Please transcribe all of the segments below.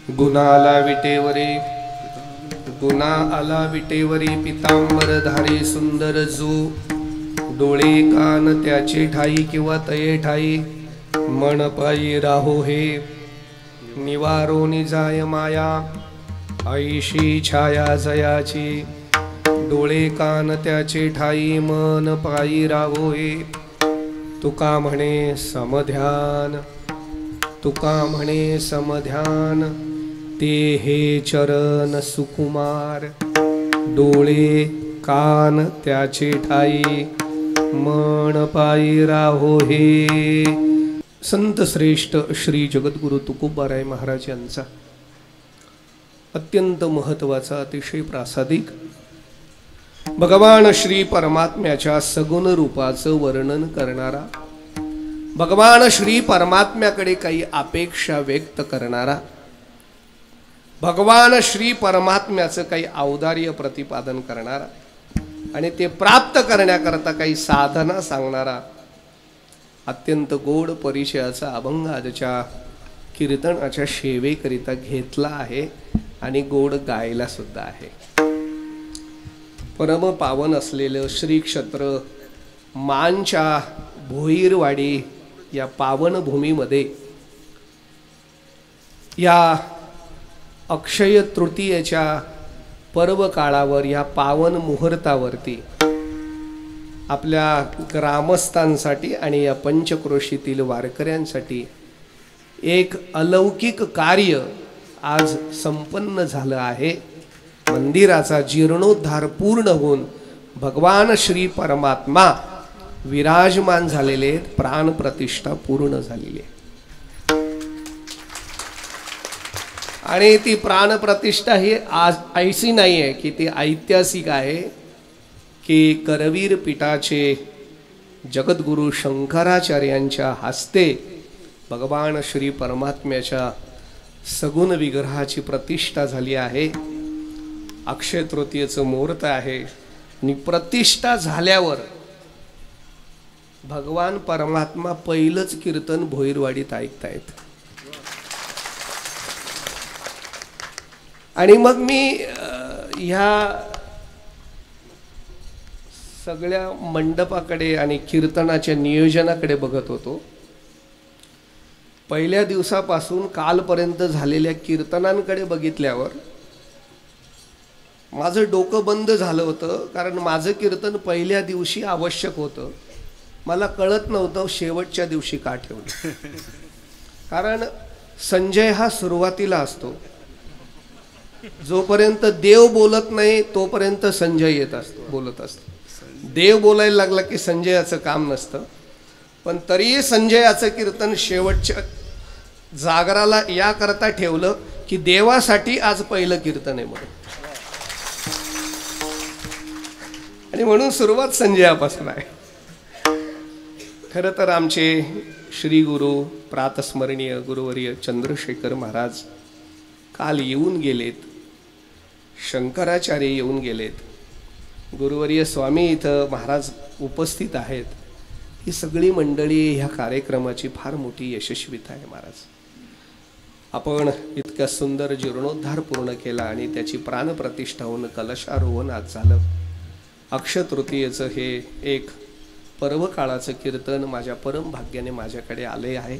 गुना आला विटेवरे, गुना आला विटेवरी, पितांबरधारी सुंदर जो, डोळे कान त्याचे ठाई किंवा तये ठाई, मन पायी राहो हे, निवारो निजाय माया, आईशी छाया जयाची, डोळे कान त्याचे ठाई, मन पायी राहो हे, तुका म्हणे समध्यान, तुका म्हणे समध्यान, ते हे चरण सुकुमार, डोळे कान त्याचे ठाई, मन पायी राहो हे. संत श्रेष्ठ श्री जगद्गुरु तुकोबाराय महाराज यांचा अत्यंत महत्वाचा, अतिशय प्रासादिक भगवान श्री परमात्म्याच्या सगुण रूपाचं वर्णन करणारा, भगवान श्री परमात्म्याकडे काही अपेक्षा व्यक्त करणारा, भगवान श्री परमात्म्याचं काही औदार्य प्रतिपादन करणारा आणि ते प्राप्त करण्याकरता काही साधना सांगणारा अत्यंत गोड परिचयाचा अभंग आजच्या कीर्तनाच्या सेवेकरिता घेतला आहे आणि गोड गायला सुद्धा आहे. परम पावन असलेलं श्री क्षेत्र मानच्या भोईरवाडी या पावन भूमीमध्ये या अक्षय तृतीयेच्या पर्व काळावर, या पावन मुहूर्तावरती आपल्या ग्रामस्थांसाठी आणि या पंचक्रोशीतील वारकऱ्यांसाठी एक अलौकिक कार्य आज संपन्न झालं आहे. मंदिराचा जीर्णोद्धार पूर्ण होऊन भगवान श्री परमात्मा विराजमान झालेले, प्राण प्रतिष्ठा पूर्ण झालेली आहे. आणि ती प्राण प्रतिष्ठा ही आज ऐसी नाही आहे की ती ऐतिहासिक आहे की करवीर पीठाचे जगद्गुरु शंकराचार्यांच्या हस्ते भगवान श्री परमात्म्याच्या सगुण विग्रहाची प्रतिष्ठा झाली आहे. अक्षय तृतीयेचं मुहूर्त आहे आणि प्रतिष्ठा झाल्यावर भगवान परमात्मा पहिलंच कीर्तन भोईरवाडीत ऐकतायत. आणि मग मी ह्या सगळ्या मंडपाकडे आणि कीर्तनाच्या नियोजनाकडे बघत होतो. पहिल्या दिवसापासून कालपर्यंत झालेल्या कीर्तनांकडे बघितल्यावर माझं डोकं बंद झालं होतं, कारण माझं कीर्तन पहिल्या दिवशी आवश्यक होतं. मला कळत नव्हतं शेवटच्या दिवशी का ठेवलं. कारण संजय हा सुरुवातीला असतो, जोपर्यंत देव बोलत नाही तोपर्यंत संजय येत असतो, बोलत असतो. देव बोलायला लागला की संजयाचं काम नसतं. पण तरीही संजयाचं कीर्तन शेवटच्या जागराला याकरता ठेवलं की देवासाठी आज पहिलं कीर्तन आहे म्हणून. आणि म्हणून सुरुवात संजयापासून आहे. खरं तर आमचे श्री गुरु प्रातस्मरणीय गुरुवर्य चंद्रशेखर महाराज काल येऊन गेलेत, शंकराचार्य येऊन गेलेत, गुरुवर्य स्वामी इथं महाराज उपस्थित आहेत. ही सगळी मंडळी ह्या कार्यक्रमाची फार मोठी यशस्वीता आहे. महाराज आपण इतका सुंदर जीर्णोद्धार पूर्ण केला आणि त्याची प्राणप्रतिष्ठा होऊन कलशारोहण आज झालं. अक्षय तृतीयेचं हे एक पर्व काळाचं कीर्तन माझ्या परम भाग्याने माझ्याकडे आले आहे.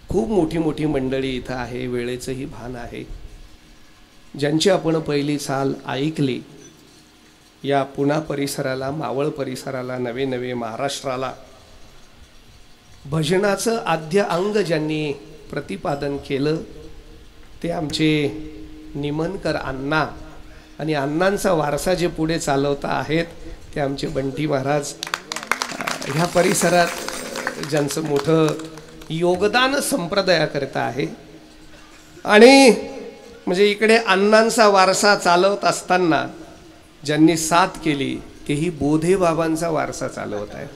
खूप मोठी मोठी मंडळी इथं आहे, वेळेचंही भान आहे. ज्यांची आपण पहिली साल ऐकली, या पुणा परिसराला, मावळ परिसराला, नवे नवे महाराष्ट्राला भजनाचं आद्य अंग ज्यांनी प्रतिपादन केलं ते आमचे निमनकर अण्णा, आणि अण्णांचा वारसा जे पुढे चालवता आहेत ते आमचे बंटी महाराज. ह्या परिसरात ज्यांचं मोठं योगदान संप्रदायाकरता आहे. आणि म्हणजे इकडे अण्णांचा वारसा चालवत असताना ज्यांनी साथ केली तेही बोधे बाबांचा वारसा चालवत आहेत.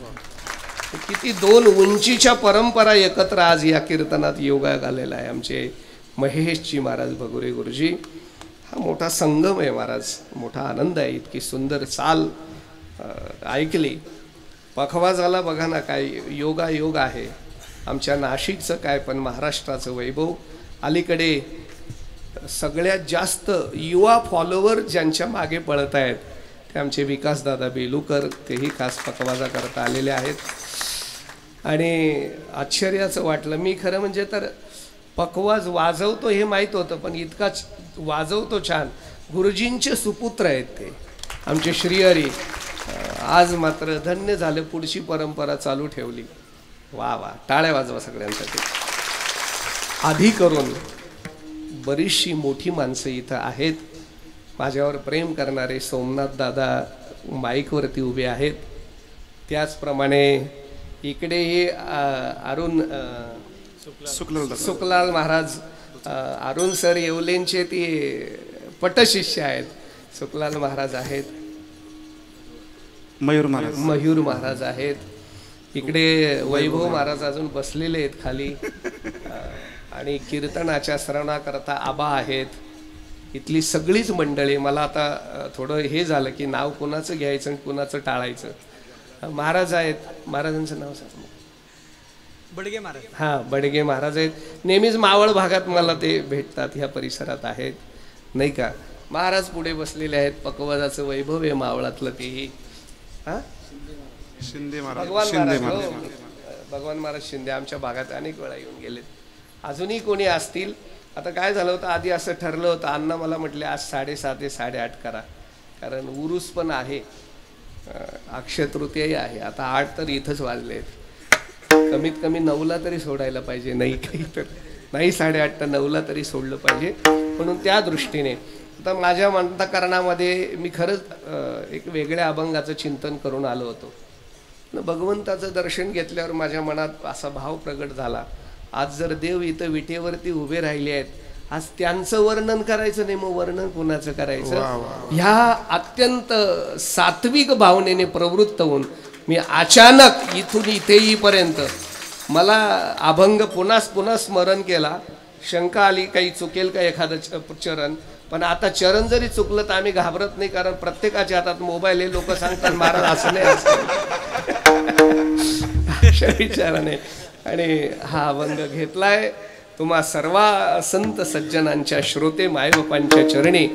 किती दोन उंचीच्या परंपरा एकत्र आज या कीर्तनात योगायोग आलेला आहे. आमचे महेशजी महाराज भगुरे गुरुजी, हा मोठा संगम आहे महाराज, मोठा आनंद आहे. इतकी सुंदर चाल ऐकली. पखवा झाला बघा ना, काय योगायोग आहे. आमच्या नाशिकचं काय, पण महाराष्ट्राचं वैभव. अलीकडे सगळ्यात जास्त युवा फॉलोवर ज्यांच्या मागे पळत आहेत ते आमचे विकासदादा बेलूकर, तेही खास पकवाजा करता आलेले आहेत. आणि आश्चर्याचं वाटलं, मी खरं म्हणजे तर पकवाज वाजवतो हे माहीत होतं, पण इतका वाजवतो छान. गुरुजींचे सुपुत्र आहेत ते आमचे श्रीहरी. आज मात्र धन्य झालं, पुढची परंपरा चालू ठेवली. वा वा, टाळ्या वाजवा सगळ्यांसाठी. आधी करून बरीचशी मोठी माणसं इथं आहेत. माझ्यावर प्रेम करणारे सोमनाथ दादा माईकवरती उभे आहेत. त्याचप्रमाणे इकडे हे अरुण सुकलाल महाराज, अरुण सर येवलेंचे ते पटशिष्य आहेत. सुकलाल महाराज आहेत, मयूर महाराज आहेत. इकडे वैभव महाराज अजून बसलेले आहेत खाली. आणि कीर्तनाच्या श्रवणाकरता आबा आहेत. इथली सगळीच मंडळी. मला आता थोडं हे झालं की नाव कुणाचं घ्यायचं आणि कुणाचं टाळायचं. महाराज आहेत, महाराजांचं नाव सांग. बडगे महाराज. हां, बडगे महाराज आहेत. नेहमीच मावळ भागात मला ते भेटतात, ह्या परिसरात आहेत नाही का. महाराज पुढे बसलेले आहेत. पकवाजाचं वैभव आहे मावळातलं तेही. हां, भगवान महाराज शिंदे आमच्या भागात अनेक वेळा येऊन गेलेत. अजूनही कोणी असतील. आता काय झालं होतं, आधी असं ठरलं होतं, अण्णा मला म्हटले आज 7:30 ते 8:30 करा, कारण उरूस पण आहे, अक्षय तृतीयाही आहे. आता 8 तर इथंच वाजले आहेत. कमीत कमी 9ला तरी सोडायला पाहिजे, नाही काही तर नाही 8:30 तर 9ला तरी सोडलं पाहिजे. म्हणून त्या दृष्टीने आता माझ्या अंतःकरणामध्ये मी खरंच एक वेगळ्या अभंगाचं चिंतन करून आलो होतो. भगवंताचं दर्शन घेतल्यावर माझ्या मनात असा भाव प्रगट झाला, आज जर देव इथं विटेवरती उभे राहिले आहेत, आज त्यांचं वर्णन करायचं नाही, मग वर्णन कोणाचं करायचं. ह्या अत्यंत सात्विक भावनेने प्रवृत्त होऊन मी अचानक इथून इथे येईपर्यंत मला अभंग पुन्हा स्मरण केला. शंका आली काही चुकेल का एखादं चरण, पण आता चरण जरी चुकलं तर आम्ही घाबरत नाही, कारण प्रत्येकाच्या हातात मोबाईल आहे. लोक सांगतात महाराज असं नाही अशा विचाराने. आणि हा अभंग घेतलाय तुम्हा सर्व संत सज्जनांच्या श्रोते मायबापांच्या चरणी.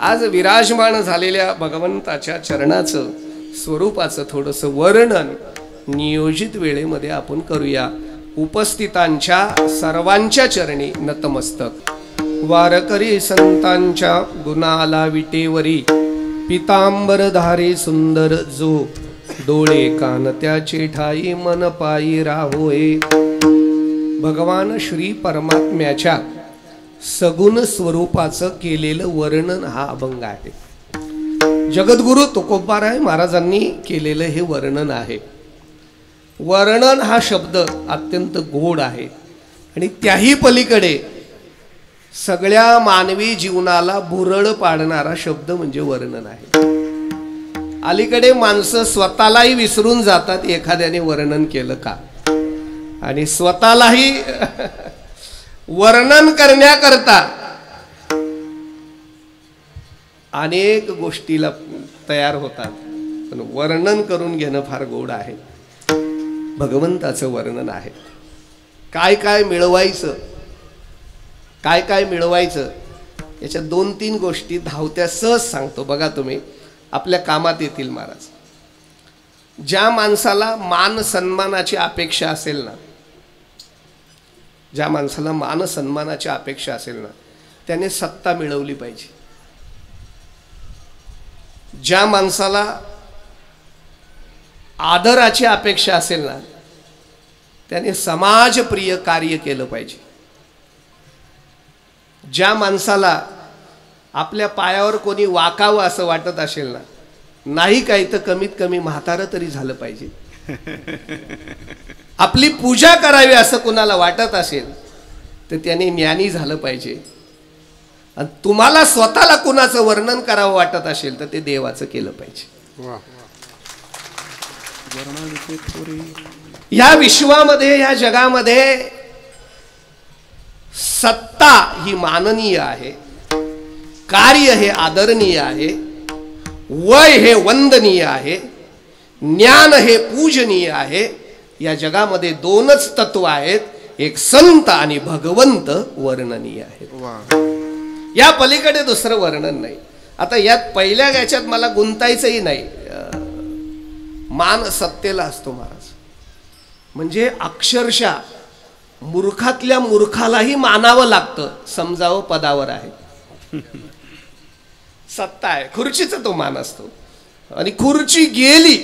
आज विराजमान झालेल्या भगवंताच्या चरणाचं स्वरूपाचं थोडंसं वर्णन नियोजित वेळेमध्ये आपण करूया. उपस्थितांच्या सर्वांच्या चरणी नतमस्तक. वारकरी संतांच्या गुणाला विटेवरी, पितांबरधारी सुंदर जो, डोळे कान त्याचे ठाई मन पायी राहोय. भगवान श्री परमात्म्याच्या सगुण स्वरूपाचं केलेलं वर्णन हा अभंग आहे. जगद्गुरु तुकोबाराय महाराजांनी केलेलं हे वर्णन आहे. वर्णन हा शब्द अत्यंत गोड आहे आणि त्याही पलीकडे सगळ्या मानवी जीवनाला भुरळ पाडणारा शब्द म्हणजे वर्णन आहे. अलीकडे माणसं स्वतःलाही विसरून जातात एखाद्याने वर्णन केलं का, आणि स्वतःलाही वर्णन करण्याकरता अनेक गोष्टीला तयार होतात. पण वर्णन करून घेणं फार गोड आहे. भगवंताचं वर्णन आहे. काय काय मिळवायचं, काय काय मिळवायचं याच्या 2-3 गोष्टी धावत्या सहज सांगतो. बघा तुम्ही, आपल्या कामात येतील महाराज. ज्या माणसाला मान सन्मानाची अपेक्षा असेल ना, ज्या माणसाला मान सन्मानाची अपेक्षा असेल ना, त्याने सत्ता मिळवली पाहिजे. ज्या माणसाला आदराची अपेक्षा असेल ना, त्याने समाजप्रिय कार्य केलं पाहिजे. ज्या माणसाला आपल्या पायावर कोणी वाकावं असं वाटत असेल ना, नाही काही तर कमीत कमी म्हातारं तरी झालं पाहिजे. आपली पूजा करावी असं कुणाला वाटत असेल तर त्याने ज्ञानी झालं पाहिजे. आणि तुम्हाला स्वतःला कुणाचं वर्णन करावं वाटत असेल तर ते देवाचं केलं पाहिजे. या विश्वामध्ये, या जगामध्ये सत्ता ही माननीय आहे, कार्य हे आदरणीय आहे, वय हे वंदनीय आहे, ज्ञान हे पूजनीय आहे. या जगामध्ये 2च तत्व आहेत, एक संत आणि भगवंत वर्णनीय आहेत. या पलीकडे दुसरं वर्णन नाही. आता यात पहिल्या याच्यात मला गुंतायचंही नाही. मान सत्तेला असतो महाराज. म्हणजे अक्षरशः मूर्खातल्या मूर्खालाही मानावं लागतं, समजावं पदावर आहे. सत्ता आहे, खुर्चीचा तो मान असतो. आणि खुर्ची गेली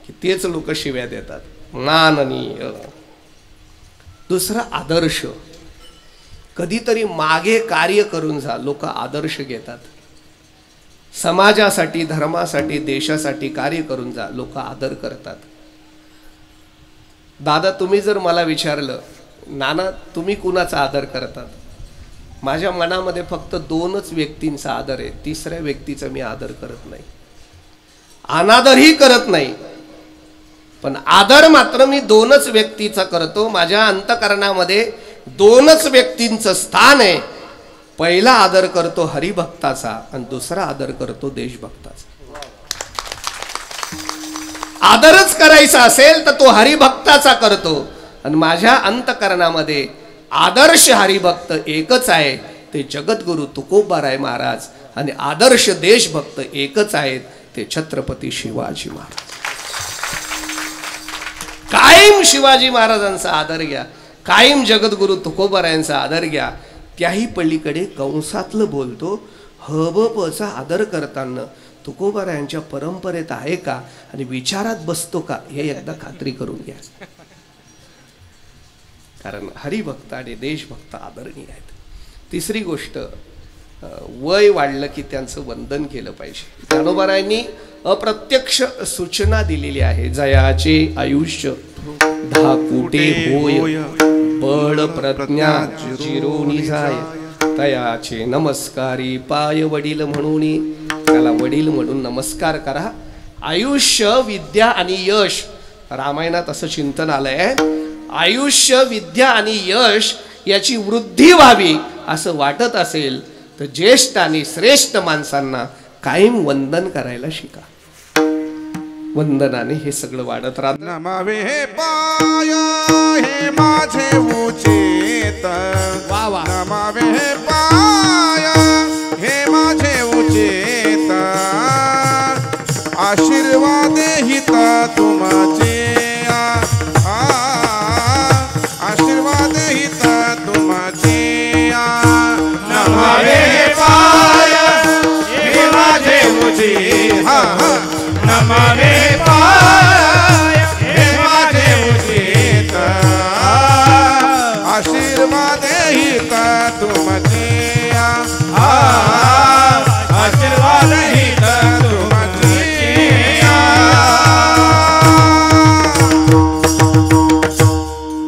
की तेच लोक शिव्या देतात. माननीय. दुसरा आदर्श. कधीतरी मागे कार्य करून जा, लोक आदर्श घेतात. समाजासाठी, धर्मासाठी, देशासाठी कार्य करून जा, लोक आदर करतात. दादा, तुम्ही जर मला विचारलं, नाना तुम्ही कुणाचा आदर करतात, माझ्या मनामध्ये फक्त 2च व्यक्तींचा आदर आहे. तिसऱ्या व्यक्तीचा मी आदर करत नाही, अनादरही करत नाही. पण आदर मात्र मी 2च व्यक्तीचा करतो. माझ्या अंतःकरणामध्ये 2च व्यक्तींचं स्थान आहे. पहिला आदर करतो हरिभक्ताचा आणि दुसरा आदर करतो देशभक्ताचा. आदरच करायचा असेल तर तो हरिभक्ताचा करतो. आणि माझ्या अंतःकरणामध्ये आदर्श हरिभक्त एकच आहे, ते जगद्गुरु तुकोबाराय महाराज. आणि आदर्श देशभक्त एकच आहेत, ते छत्रपती शिवाजी महाराज. कायम शिवाजी महाराजांचा आदर घ्या, कायम जगद्गुरु तुकोबारायांचा आदर घ्या. त्याही पलीकडे कंसातलं बोलतो, हबपचा आदर करताना तुकोबारायांच्या परंपरेत आहे का आणि विचारात बसतो का, हे एकदा खात्री करून घ्या. कारण हरिभक्त आणि देशभक्त आदरणीय आहेत. तिसरी गोष्ट, वय वाढलं की त्यांचं वंदन केलं पाहिजे. ज्ञानोबारायांनी अप्रत्यक्ष सूचना दिलेली आहे. जयाचे आयुष्य 10 कोटी होय, बळ प्रज्ञा चिरोनी जाय, तयाचे नमस्कारी पाय वडील म्हणून. त्याला वडील म्हणून नमस्कार करा. आयुष्य, विद्या आणि यश, रामायणात असं चिंतन आलंय. आयुष्य, विद्या आणि यश याची वृद्धी व्हावी असं वाटत असेल तर ज्येष्ठ आणि श्रेष्ठ माणसांना कायम वंदन करायला शिका. वंदनाने हे सगळं वाढत राहत. नमावे हे पाय हे माझे उचित, वा वा. नमावे हे पाय हे माझे उचित, आशीर्वाद हित तुमचे, आशीर्वाद हित तुमचे. नमावे हे पाय हे माझे उचित, नमावे पाय हे माझे उचित, आशीर्वाद हित तुमचे, आशीर्वाद हित तुमचे.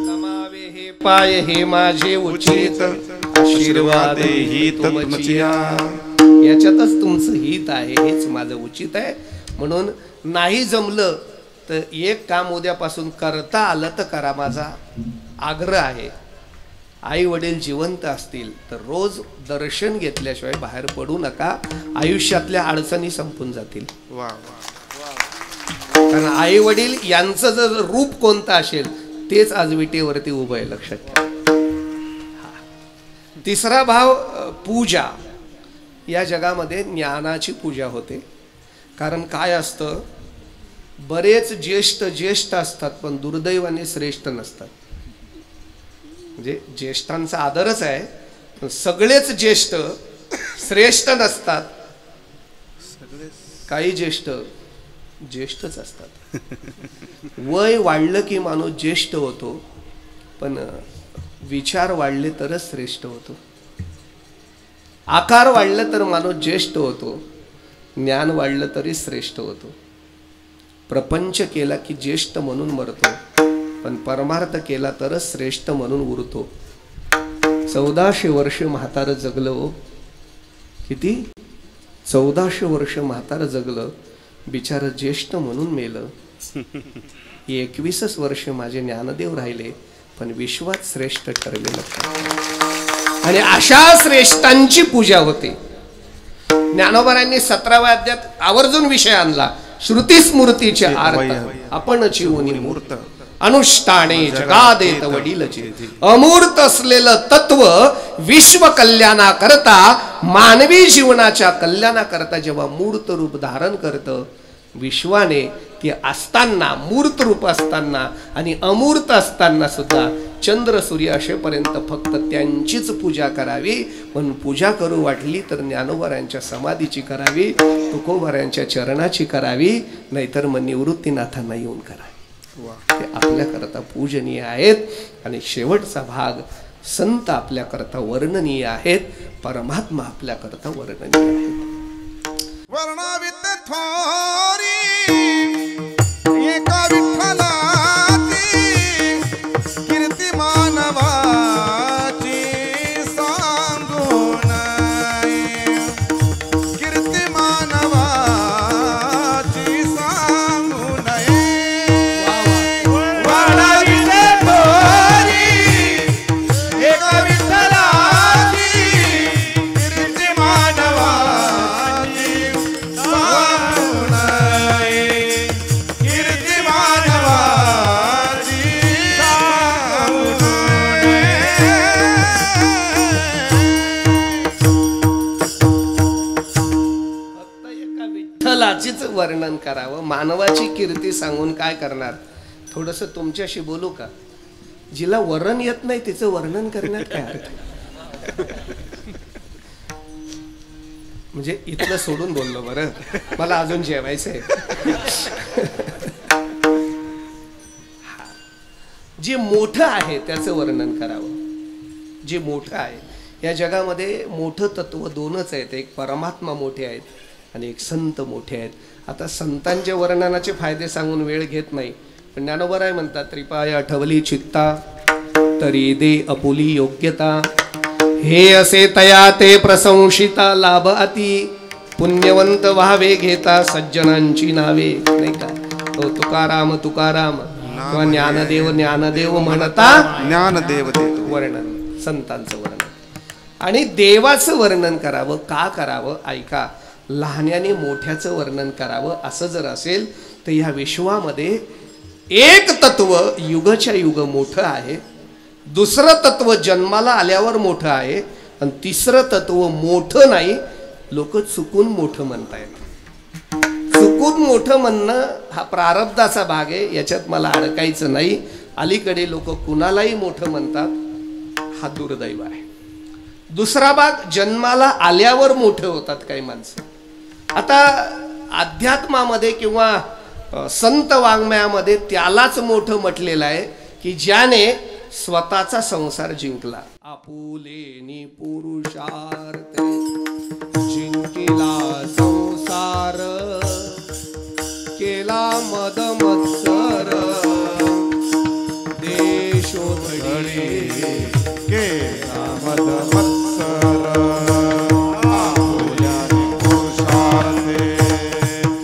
नमावे हे पाय हे माझे उचित, आशीर्वाद हित तुमचे. याच्यातच तुमचं हित आहे, हेच माझं उचित आहे. म्हणून नाही जमलं तर एक काम उद्यापासून करता आलं तर करा, माझा आग्रह आहे. आई वडील जिवंत असतील तर रोज दर्शन घेतल्याशिवाय बाहेर पडू नका. आयुष्यातल्या अडचणी संपून जातील. कारण आई वडील यांचं जर रूप कोणतं असेल तेच आज विटेवरती उभं आहे, लक्षात ठेवा. तिसरा भाव, पूजा. या जगामध्ये ज्ञानाची पूजा होते. कारण काय असतं, बरेच ज्येष्ठ असतात पण दुर्दैवाने श्रेष्ठ नसतात. म्हणजे ज्येष्ठांचा आदरच आहे, पण सगळेच ज्येष्ठ श्रेष्ठ नसतात. काही ज्येष्ठच असतात. वय वाढलं की माणूस ज्येष्ठ होतो, पण विचार वाढले तरच श्रेष्ठ होतो. आकार वाढलं तर माणूस ज्येष्ठ होतो, ज्ञान वाढलं तरी श्रेष्ठ होतो. प्रपंच केला की ज्येष्ठ म्हणून मरतो, पण परमार्थ केला तरच श्रेष्ठ म्हणून उरतो. 1400 वर्ष म्हातारं जगलं हो. किती? 1400 वर्ष म्हातारं जगलं, बिचारं ज्येष्ठ म्हणून मेलं. 21 वर्ष माझे ज्ञानदेव राहिले, पण विश्वात श्रेष्ठ ठरले. आणि अशा श्रेष्ठांची पूजा होते. ज्ञानोबारायांनी 17व्या अध्यायात आवर्जून विषय आणला, श्रुती स्मृतीचे अर्थ आपणची उनी मूर्त. अनुष्ठाने जगादेत वडीलचे. अमूर्त असलेलं तत्व विश्व कल्याणाकरता, मानवी जीवनाच्या कल्याणाकरता जेव्हा मूर्त रूप धारण करतं विश्वाने, ते असताना मूर्त रूप असताना आणि अमूर्त असताना सुद्धा चंद्र सूर्य असेपर्यंत फक्त त्यांचीच पूजा करावी. पण पूजा करू वाटली तर ज्ञानोबारायांच्या समाधीची करावी, तुकोबारायांच्या चरणाची करावी, नाहीतर मग निवृत्तीनाथांना येऊन करावी. ते आपल्याकरता पूजनीय आहेत. आणि शेवटचा भाग, संत आपल्याकरता वर्णनीय आहेत, परमात्मा आपल्याकरता वर्णनीय आहेत. वर्णावित थोरी एका विठ्ठलाची कीर्ती मानवाची सांगू नये, कीर्ती मानवाची सांगू नये. वर्णावित थोरी एका विठ्ठलाची कीर्ती मानवाची सांगू नये, कीर्ती मानवाची सांगू नये. फक्त एका विठ्ठलाचीच वर्णन करावं. मानवाची कीर्ती सांगून काय करणार? थोडस तुमच्याशी बोलू का? जिला वर्ण येत नाही तिचं वर्णन करण्यात काय अर्थ? म्हणजे इथलं सोडून बोललो बरं, मला अजून जेवायचंय. जे मोठं आहे त्याचं वर्णन करावं. जे मोठं आहे, या जगामध्ये मोठं तत्व दोनच आहेत, एक परमात्मा मोठे आहेत आणि एक संत मोठे आहेत. आता संतांच्या वर्णनाचे फायदे सांगून वेळ घेत नाही, पण ज्ञानोबराय म्हणतात, त्रिपाय आठवली चित्ता तरी दे अपुली योग्यता, हे असे तया ते प्रशंसिता, लाभ अति पुण्यवंत व्हावे घेता सज्जनांची नावे. नाही का? तो तुकाराम तुकाराम किंवा ज्ञानदेव ज्ञानदेव म्हणता ज्ञानदेव देतो. वर्णन, संतांचं वर्णन. आणि देवाचं वर्णन करावं. का करावं? ऐका, लहान्याने मोठ्याचं वर्णन करावं. असं जर असेल तर ह्या विश्वामध्ये एक तत्व युगच्या युग मोठं आहे, दुसरं तत्व जन्माला आल्यावर मोठं आहे, आणि तिसरं तत्व मोठं नाही, लोक चुकून मोठं म्हणतायत. चुकून मोठं म्हणणं हा प्रारब्धाचा भाग आहे, याच्यात मला अडकायचं नाही. अलीकडे लोक कुणालाही मोठं म्हणतात, हा दुर्दैव आहे. दुसरा भाग, जन्माला आल्यावर मोठं होतात काही माणसं. आता अध्यात्मामध्ये किंवा संत वाङ्मयामध्ये त्यालाच मोठं म्हटलेलं आहे की ज्याने स्वतःचा संसार जिंकला. आपुलेनी पुरुषार्थ जिंकिला संसार, केला मद मत्सर देशोधडी, केला मद मत्सर आपुल्याने पुरुषार्थे,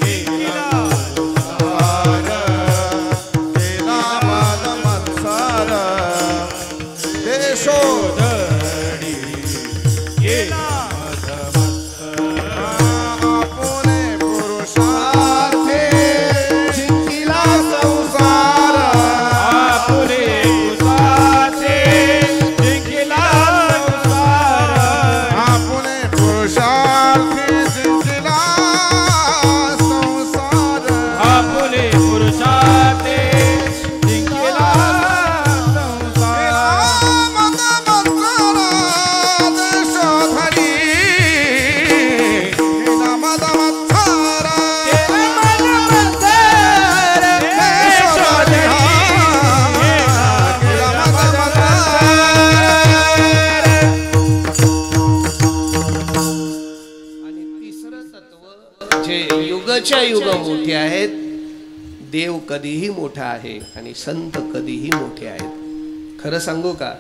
केला संसार, केला मद मत्सर देशोधडी, केला मद मत्सर आपुले पुरुषार्थे जिंकिला संसार, आपुले पुरुषार्थे जिंकिला संसार, आपुले पुरुषार्थे जिंकिला संसार, आपुले पुरुषार्थे जिंकिला संसार. मद मत्सर देशोधडी, केला मद मत्सर, केला मद मत्सर देशोधडी, केला मद आणि तिसरं तत्व जे युगच्या युग मोठे आहेत, देव कधीही मोठा आहे आणि संत कधीही मोठे आहेत. खरं सांगू का,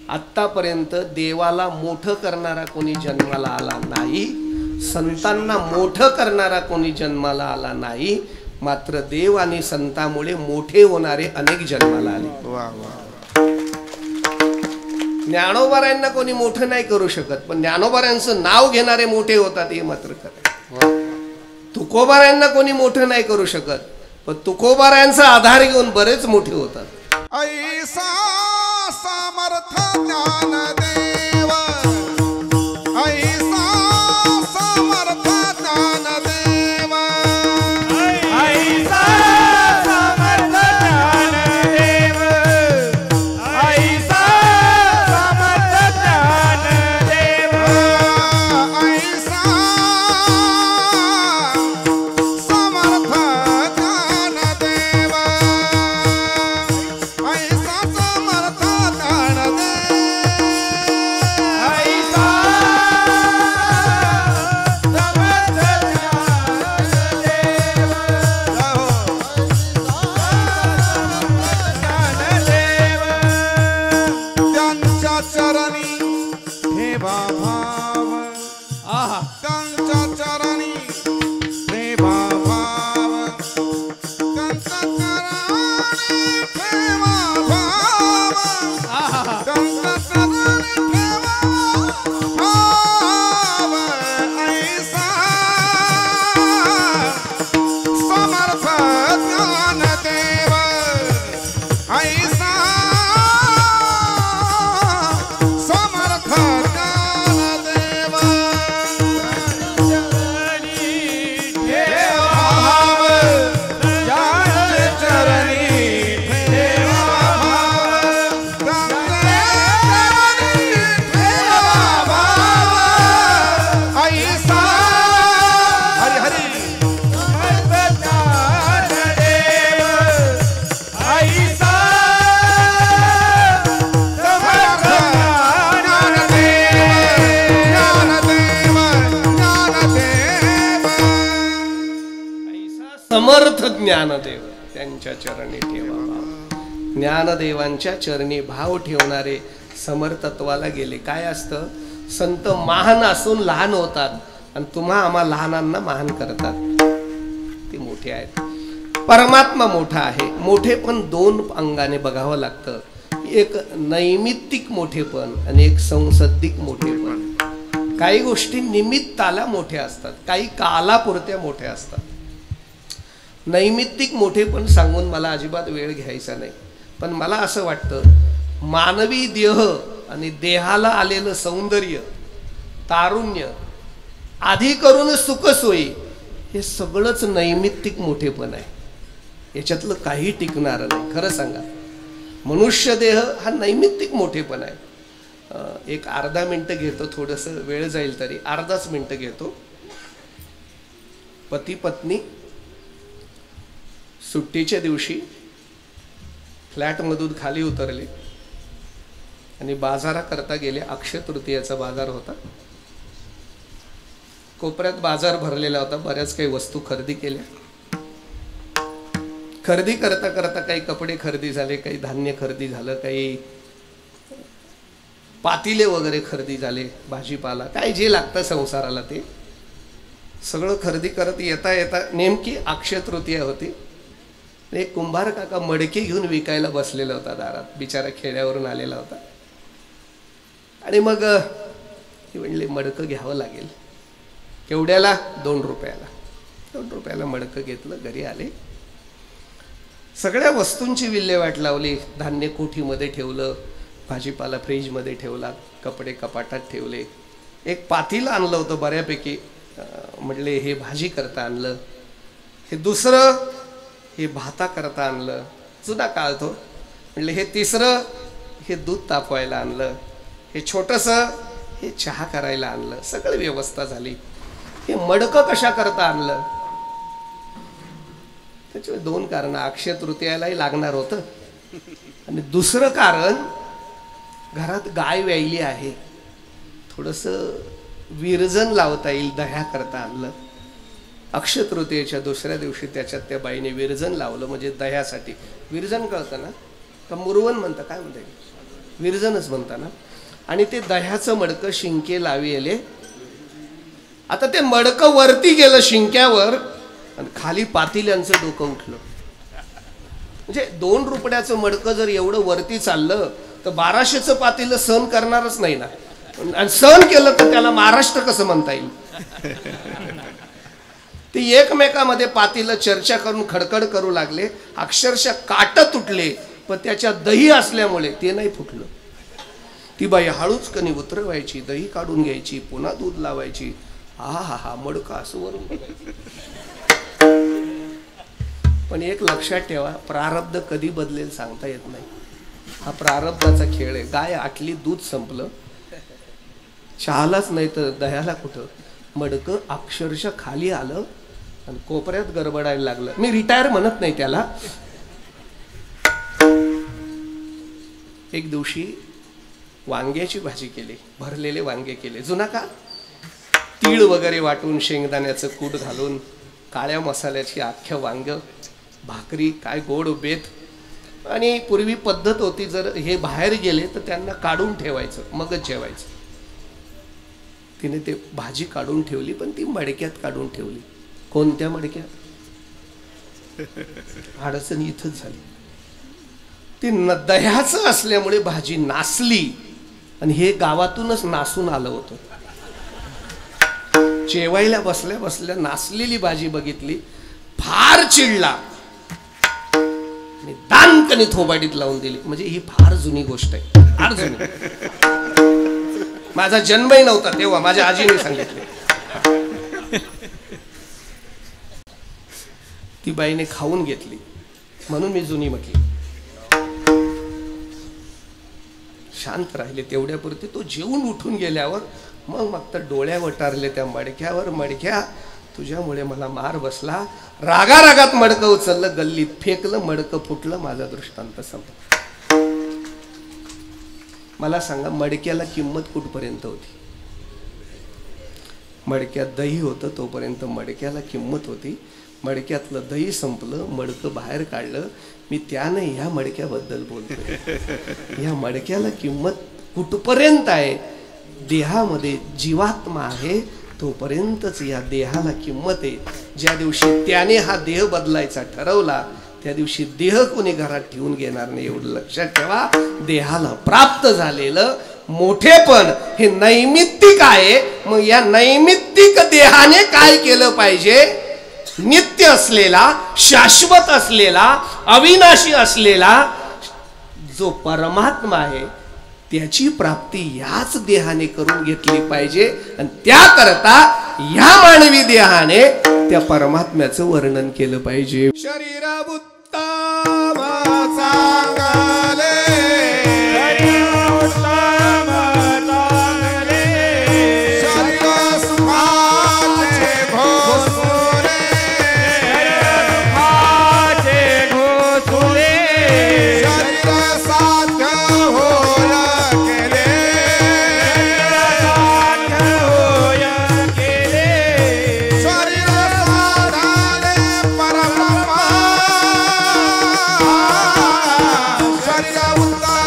आत्तापर्यंत देवाला मोठं करणारा कोणी जन्माला आला नाही, संतांना मोठं करणारा कोणी जन्माला आला नाही. मात्र देव आणि संतामुळे मोठे होणारे अनेक जन्माला आले. वा वा. ज्ञानोबारायांना कोणी मोठं नाही करू शकत, पण ज्ञानोबारायांचं नाव घेणारे मोठे होतात हे मात्र खरं. तुकोबारायांना कोणी मोठं नाही करू शकत, पण तुकोबारायांचा आधार घेऊन बरेच मोठे होतात. ऐसा समर्थ ज्ञानदेव ऐसा समर्थ ज्ञानदेव ऐसा समर्थ ज्ञानदेव ऐसा समर्थ ज्ञानदेव ऐसा समर्थ ज्ञानदेव ऐसा समर्थ ज्ञानदेव त्यांच्या चरणी ठेवा भाव त्यांच्या चरणी ठेवा भाव त्यांच्या चरणी ठेवा भाव त्यांच्या चरणी ठेवा भाव ऐसा समर्थ ज्ञानदेव ऐसा समर्थ ज्ञानदेव भाव ज्ञानच्या चरणी ठेवा भाव ज्ञानच्या चरणी ठेवा भाव ऐसा हरी हरी समर्थ ज्ञानदेव त्यांच्या चरणी ठेवा भाव. ज्ञानदेवांच्या चरणी भाव ठेवणारे समर्थत्वाला गेले. काय असतं, संत महान असून लहान होतात आणि तुम्हा आम्हा लहानांना महान करतात. ते मोठे आहेत. परमात्मा मोठा आहे. मोठेपण दोन अंगाने बघावं लागतं. एक नैमित्तिक मोठेपण आणि एक संसद्धिक मोठेपण. काही गोष्टी निमित्ताला मोठ्या असतात, काही कालापुरत्या मोठ्या असतात. नैमित्तिक मोठेपण सांगून मला अजिबात वेळ घ्यायचा नाही, पण मला असं वाटतं मानवी देह आणि देहाला आलेलं सौंदर्य, तारुण्य, आधी करून सुखसोयी, हे सगळंच नैमित्तिक मोठेपण आहे. याच्यातलं काही टिकणारं नाही. खरं सांगा, मनुष्य देह हा नैमित्तिक मोठेपण आहे. एक अर्धा मिनटं घेतो, थोडंसं वेळ जाईल तरी अर्धाच मिनटं घेतो. पती पत्नी सुट्टीच्या दिवशी फ्लॅटमधून खाली उतरले आणि बाजाराकरता गेले. अक्षय तृतीयाचा बाजार होता. कोपऱ्यात बाजार भरलेला होता. बऱ्याच काही वस्तू खरेदी केल्या. खरेदी करता करता काही कपडे खरेदी झाले, काही धान्य खरेदी झालं, काही पातिले वगैरे खरेदी झाले, भाजीपाला, काय जे लागतं संसाराला ते सगळं खरेदी करत येता येता नेमकी अक्षय तृतीया होती. एक कुंभार काका मडके घेऊन विकायला बसलेला होता दारात. बिचारा खेड्यावरून आलेला होता. आणि मग हे म्हणले मडकं घ्यावं लागेल. केवढ्याला? 2 रुपयाला. 2 रुपयाला मडकं घेतलं. घरी आले. सगळ्या वस्तूंची विल्हेवाट लावली. धान्य कोठीमध्ये ठेवलं, भाजीपाला फ्रीजमध्ये ठेवला, कपडे कपाटात ठेवले. एक पातेलं आणलं होतं बऱ्यापैकी. म्हटले हे भाजी करता आणलं. हे दुसरं हे भाता करता आणलं. जुना काळ तो. म्हटले हे तिसरं हे दूध तापवायला आणलं. हे छोटंसं हे चहा करायला आणलं. सगळी व्यवस्था झाली. हे मडकं कशा करता आणलं? त्याचे 2 कारण. अक्षय तृतीयालाही लागणार होतं आणि दुसरं कारण, घरात गाय व्यायली आहे, थोडंसं विरजन लावता येईल, दह्या करता आणलं. अक्षय तृतीयेच्या दुसऱ्या दिवशी त्याच्यात त्या बाईने विरजन लावलं. म्हणजे दह्यासाठी. विरजन कळतं ना का मुरवण म्हणता? काय म्हणता? विरजनच म्हणता ना. आणि ते दह्याचं मडकं शिंके लाविले. आता ते मडकं वरती गेलं शिंक्यावर आणि खाली पातिल्यांचं डोकं उठलं. म्हणजे 2 रुपयाचं मडकं जर एवढं वरती चाललं तर 1200चं पातिलं सहन करणारच नाही ना. आणि सहन केलं तर त्याला महाराष्ट्र कसं म्हणता येईल? ते एकमेकामध्ये पातिलं चर्चा करून खडखड करू लागले. अक्षरशः काट तुटले पण त्याच्यात दही असल्यामुळे ते नाही फुटलं. ती बाई हळूच कणी उतरवायची, दही काढून घ्यायची, पुन्हा दूध लावायची. हा मडकं असं वरून बघायचं. पण एक लक्षात ठेवा, प्रारब्ध कधी बदलेल सांगता येत नाही. हा प्रारब्धाचा खेळ आहे. गाय आटली, दूध संपलं, चहालाच नाही तर दह्याला कुठं. मडकं अक्षरशः खाली आलं आणि कोपऱ्यात गडबडायला लागलं. मी रिटायर म्हणत नाही त्याला. एक दिवशी वांग्याची भाजी केली, भरलेले वांगे केले. जुना का, तीळ वगैरे वाटून, शेंगदाण्याचं कूट घालून, काळ्या मसाल्याची अख्ख्या वांग, भाकरी, काय गोड बेत. आणि पूर्वी पद्धत होती, जर हे बाहेर गेले तर त्यांना काढून ठेवायचं, मगच जेवायचं. तिने ते भाजी काढून ठेवली, पण ती मडक्यात काढून ठेवली. कोणत्या मडक्यात? अडचण इथंच झाली. ती दह्याचं असल्यामुळे भाजी नासली आणि हे गावातूनच नासून आलं होतं. जेवायला बसल्या बसल्या नासलेली भाजी बघितली, फार चिडला आणि दानकणी थोबाडीत लावून दिली. म्हणजे ही फार जुनी गोष्ट आहे, फार जुनी. माझा जन्मही नव्हता तेव्हा, माझ्या आजीने सांगितले. ती बाईने खाऊन घेतली म्हणून मी जुनी म्हटली. शांत राहिले तेवढ्यापुरती. तो जेवून उठून गेल्यावर मग तर डोळ्या वटारले त्या मडक्यावर. मडक्या, तुझ्यामुळे मला मार बसला. रागारागात मडकं उचललं, गल्लीत फेकलं, मडकं फुटलं. माझा दृष्टांत संपला. मला सांगा, मडक्याला किंमत कुठपर्यंत होती? मडक्यात दही होतं तोपर्यंत मडक्याला किंमत होती. मडक्यातलं दही संपलं, मडकं बाहेर काढलं. मी त्याने ह्या मडक्याबद्दल बोलतोय. ह्या मडक्याला किंमत कुठपर्यंत आहे? देहामध्ये जीवात्मा आहे तोपर्यंतच या देहाला किंमत आहे. ज्या दिवशी त्याने हा देह बदलायचा ठरवला, त्या दिवशी देह कोणी घरात ठेवून घेणार नाही. एवढं लक्षात ठेवा. देहाला प्राप्त झालेलं मोठेपण हे नैमित्तिक आहे. मग या नैमित्तिक देहाने काय केलं पाहिजे? नित्य असलेला, शाश्वत असलेला, अविनाशी असलेला जो परमात्मा आहे त्याची प्राप्ती याच देहाने करून घेतली पाहिजे. आणि त्याकरता या मानवी देहाने त्या परमात्म्याचं वर्णन केलं पाहिजे. शरीर उत्तम चांगले, शरीर सुखाचे घोसले, शरीर साध्य होय केले, शरीर साधाले परब्रह्म, शरीर उत्तम चांगले,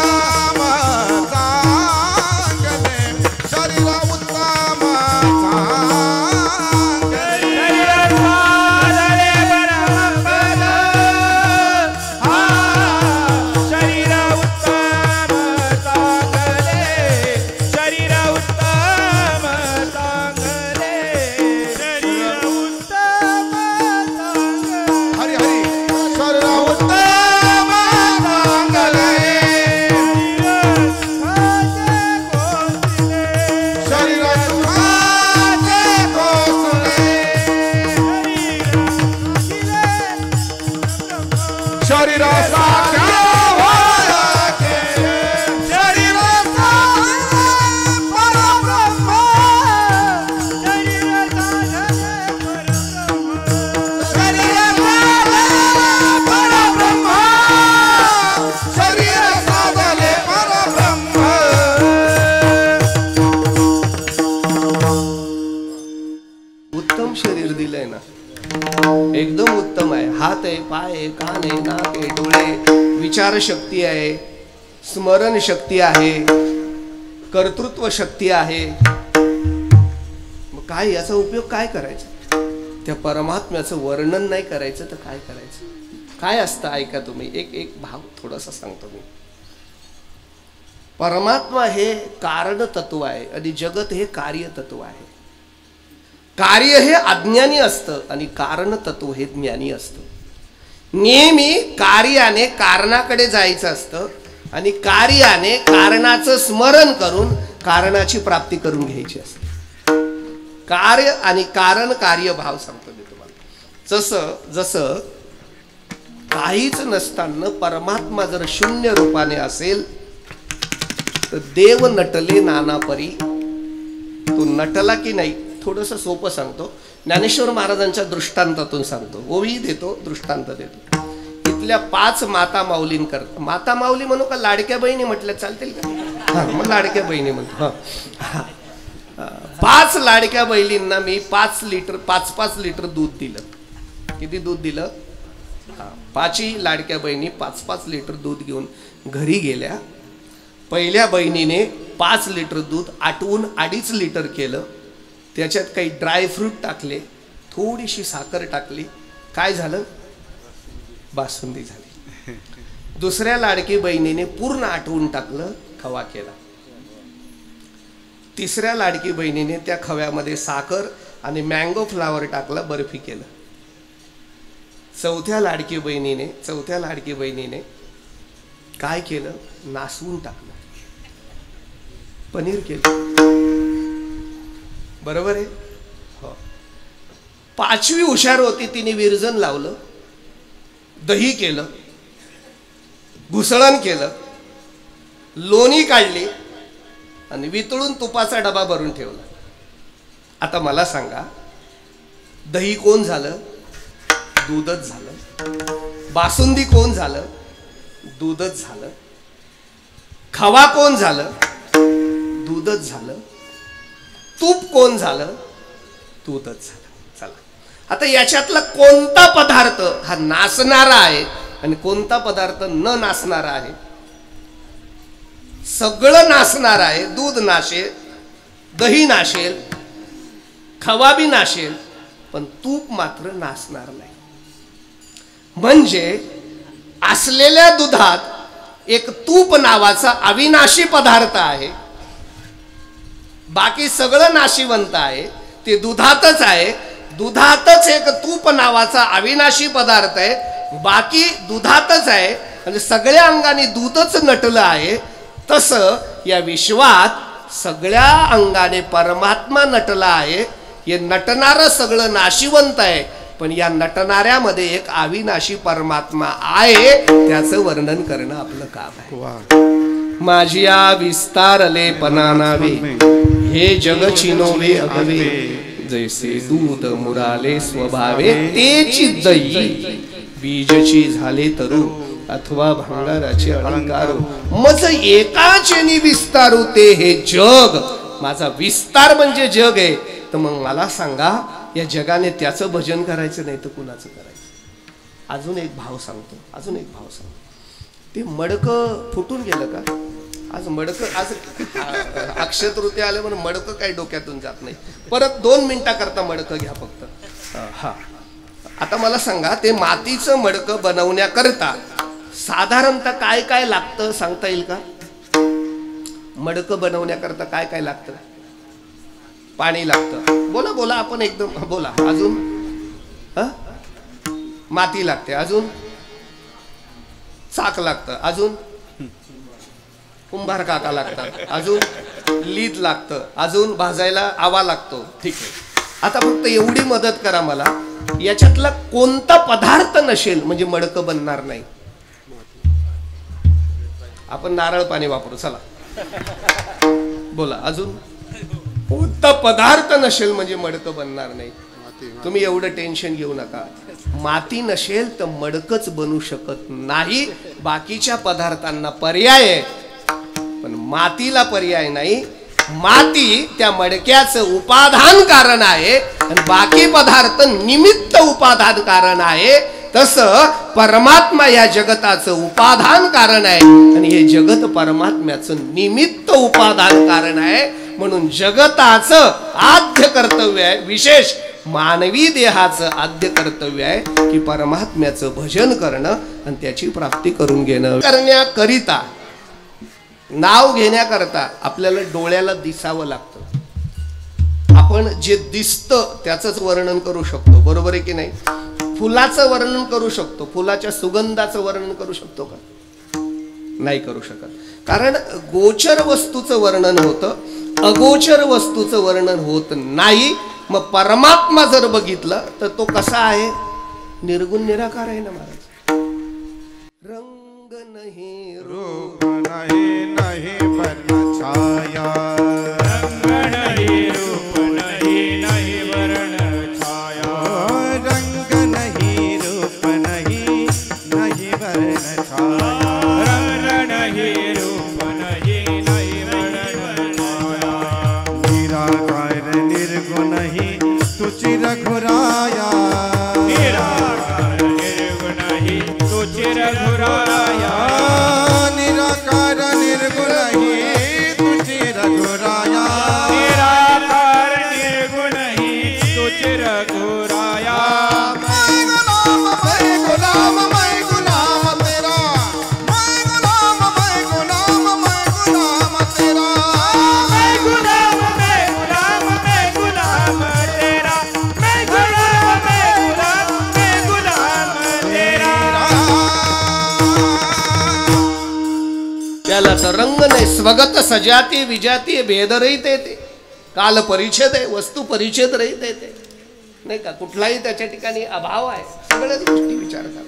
शरीर उत्तम हरि हरि, शरीर उत्तम चांगले, शरीर सुखाचे घोसले, शरीर साध्य होय केले, शरीर साधले परब्रह्म, शरीर साधले परब्रह्म, शरीर साधले परब्रह्म. उत्तम शरीर दिलंय ना, एकदम उत्तम आहे. हात आहे, पाय आहे, कान आहे, नाक आहे, डोळे, विचार शक्ती आहे, स्मरण शक्ती आहे, कर्तृत्व शक्ती आहे. मग काय याचा उपयोग काय करायचा? त्या परमात्म्याचं वर्णन नाही करायचं तर काय करायचं? काय असतं ऐका तुम्ही. एक भाव थोडासा सांगतो मी. परमात्मा हे कारण तत्व आहे आणि जगत हे कार्य तत्व आहे. कार्य हे अज्ञानी असतं आणि कारण तत्व हे ज्ञानी असतं. नेहमी कार्याने कारणाकडे जायचं असतं आणि कार्याने कारणाचं स्मरण करून कारणाची प्राप्ती करून घ्यायची असते. कार्य आणि कारण कार्यभाव सांगतो मी तुम्हाला. जसं काहीच नसताना परमात्मा जर शून्य रूपाने असेल तर देव नटले नाना परी. तो नटला की नाही थोडंसं सोपं सांगतो. ज्ञानेश्वर महाराजांच्या दृष्टांतातून सांगतो. ओवी देतो, दृष्टांत देतो. इथल्या 5 माता माऊलींकरता, माता माऊली म्हणू का लाडक्या बहिणी म्हटल्या चालतील का? हा, मग लाडक्या बहिणी म्हणतो. 5 लाडक्या बहिणींना मी 5 लिटर दूध दिलं. किती दूध दिलं? 5 लाडक्या बहिणी 5 लिटर दूध घेऊन घरी गेल्या. पहिल्या बहिणीने 5 लिटर दूध आटवून 2.5 लिटर केलं. त्याच्यात काही ड्रायफ्रूट टाकले, थोडीशी साखर टाकली. काय झालं? बासुंदी झाली. दुसऱ्या लाडकी बहिणीने पूर्ण आटवून टाकलं, खवा केला. तिसऱ्या लाडकी बहिणीने त्या खव्यामध्ये साखर आणि मँगो फ्लावर टाकला, बर्फी केलं. चौथ्या लाडकी बहिणीने काय केलं? नासवून टाकलं, पनीर केलं. बरोबर आहे? हो. 5वी हुशार होती, तिने विरजन लावलं, दही केलं, घुसळण केलं, लोणी काढली आणि वितळून तुपाचा डबा भरून ठेवला. आता मला सांगा, दही कोण झालं? दूधच झालं. बासुंदी कोण झालं? दूधच झालं. खवा कोण झालं? दूधच झालं. तूप कोण झालं? दूधच झालं. चला, आता याच्यातला कोणता पदार्थ हा नासणारा आहे आणि कोणता पदार्थ न नासणारा आहे? सगळं नासणार आहे. दूध नाशेल, दही नाशेल, खवा बी नाशेल, पण तूप मात्र नासणार नाही. म्हणजे असलेल्या दुधात एक तूप नावाचा अविनाशी पदार्थ आहे. बाकी सगळं नाशिवंत आहे, ते दुधातच आहे. दुधातच एक तूप नावाचा अविनाशी पदार्थ आहे, बाकी दुधातच आहे. म्हणजे सगळ्या अंगाने दूधच नटलं आहे. तसं या विश्वात सगळ्या अंगाने परमात्मा नटला आहे. हे नटणारं सगळं नाशिवंत आहे, पण या नटणाऱ्यामध्ये एक अविनाशी परमात्मा आहे. त्याचं वर्णन करणं आपलं काम आहे. माझिया विस्तारले पना नावे, हे जग चिनोवे अगवे, जैसे दूध मुराले स्वभावे, तेची दही बीजची झाले तरू, अथवा भंगाराचे अलंकार, मज एकाचेनी विस्तारू ते हे जग. माझा विस्तार म्हणजे जग आहे. तर मग मला सांगा, या जगाने त्याचं भजन करायचं नाही तर कुणाचं करायचं? अजून एक भाव सांगतो. ते मडकं फुटून गेलं का? आज अक्षय तृतीया आले म्हणून मडकं काही डोक्यातून जात नाही. परत 2 मिनिटाकरता मडकं घ्या फक्त. हा, आता मला सांगा, ते मातीचं मडकं बनवण्याकरता साधारणतः काय काय लागतं सांगता येईल का? मडकं बनवण्याकरता काय काय लागतं? पाणी लागतं. बोला आपण एकदम बोला. अजून माती लागते. अजून चाक लागतं. अजून कुंभार काका लागतात. अजून लीद लागतं. अजून भाजायला आवा लागतो. ठीक आहे, आता फक्त एवढी मदत करा मला, याच्यातला कोणता पदार्थ नसेल म्हणजे मडकं बनणार नाही. आपण नारळ पाणी वापरू. चला बोला. अजून कोणता पदार्थ नसेल म्हणजे मडकं बनणार नाही. तुम्ही एवढं टेन्शन घेऊ नका. माती नसेल तर मडकच बनू शकत नाही. बाकीच्या पदार्थांना पर्याय आहे, पण मातीला पर्याय नाही. माती त्या मडक्याचं उपादान कारण आहे आणि बाकी पदार्थ निमित्त उपादान कारण आहे. तसं परमात्मा या जगताचं उपादान कारण आहे आणि हे जगत परमात्म्याचं निमित्त उपादान कारण आहे. म्हणून जगताचं आद्य कर्तव्य आहे, विशेष मानवी देहाचं आद्य कर्तव्य आहे की परमात्म्याचं भजन करणं आणि त्याची प्राप्ती करून घेणं. करण्याकरिता, नाव घेण्याकरता आपल्याला डोळ्याला दिसावं लागतं. आपण जे दिसतं त्याचंच वर्णन करू शकतो. बरोबर आहे की नाही? फुलाचं वर्णन करू शकतो, फुलाच्या सुगंधाचं वर्णन करू शकतो का? नाही करू शकत. कारण गोचर वस्तूचं वर्णन होतं, अगोचर वस्तूचं वर्णन होत नाही. मग परमात्मा जर बघितलं तर तो कसा आहे? निर्गुण निराकार आहे ना महाराज. रंग नाही रूप नहीं नहीं वर्ण छाया, रंग नहीं रूप नहीं नहीं वर्ण छाया, रंग नहीं रूप नहीं नहीं वर्ण छाया, रंग नहीं रूप नहीं नहीं वर्ण छाया, निराकार निर्गुण ही तुझी रघुराया, निराकार निर्गुण ही तुझे रघुराया, निराकार निर्गुण ही तुझी रघुराया, निराकार निर्गुण ही तुझे रघुराया, मैं गुलाम मैं गुलाम तेरा, मैं गुलाम मैं गुलाम मैं गुलाम तेरा, मैं गुलाम मैं गुलाम मैं गुलाम तेरा, मैं गुलाम मैं गुलाम मैं गुलाम तेरा, त्याला तर रंग नाही, स्वगत सजाती विजाती भेद रहित येते, काल परिच्छेद आहे, वस्तू परिच्छेद रहित येते नाही का. कुठलाही त्याच्या ठिकाणी अभाव आहे, सगळ्याच गोष्टी विचार करा.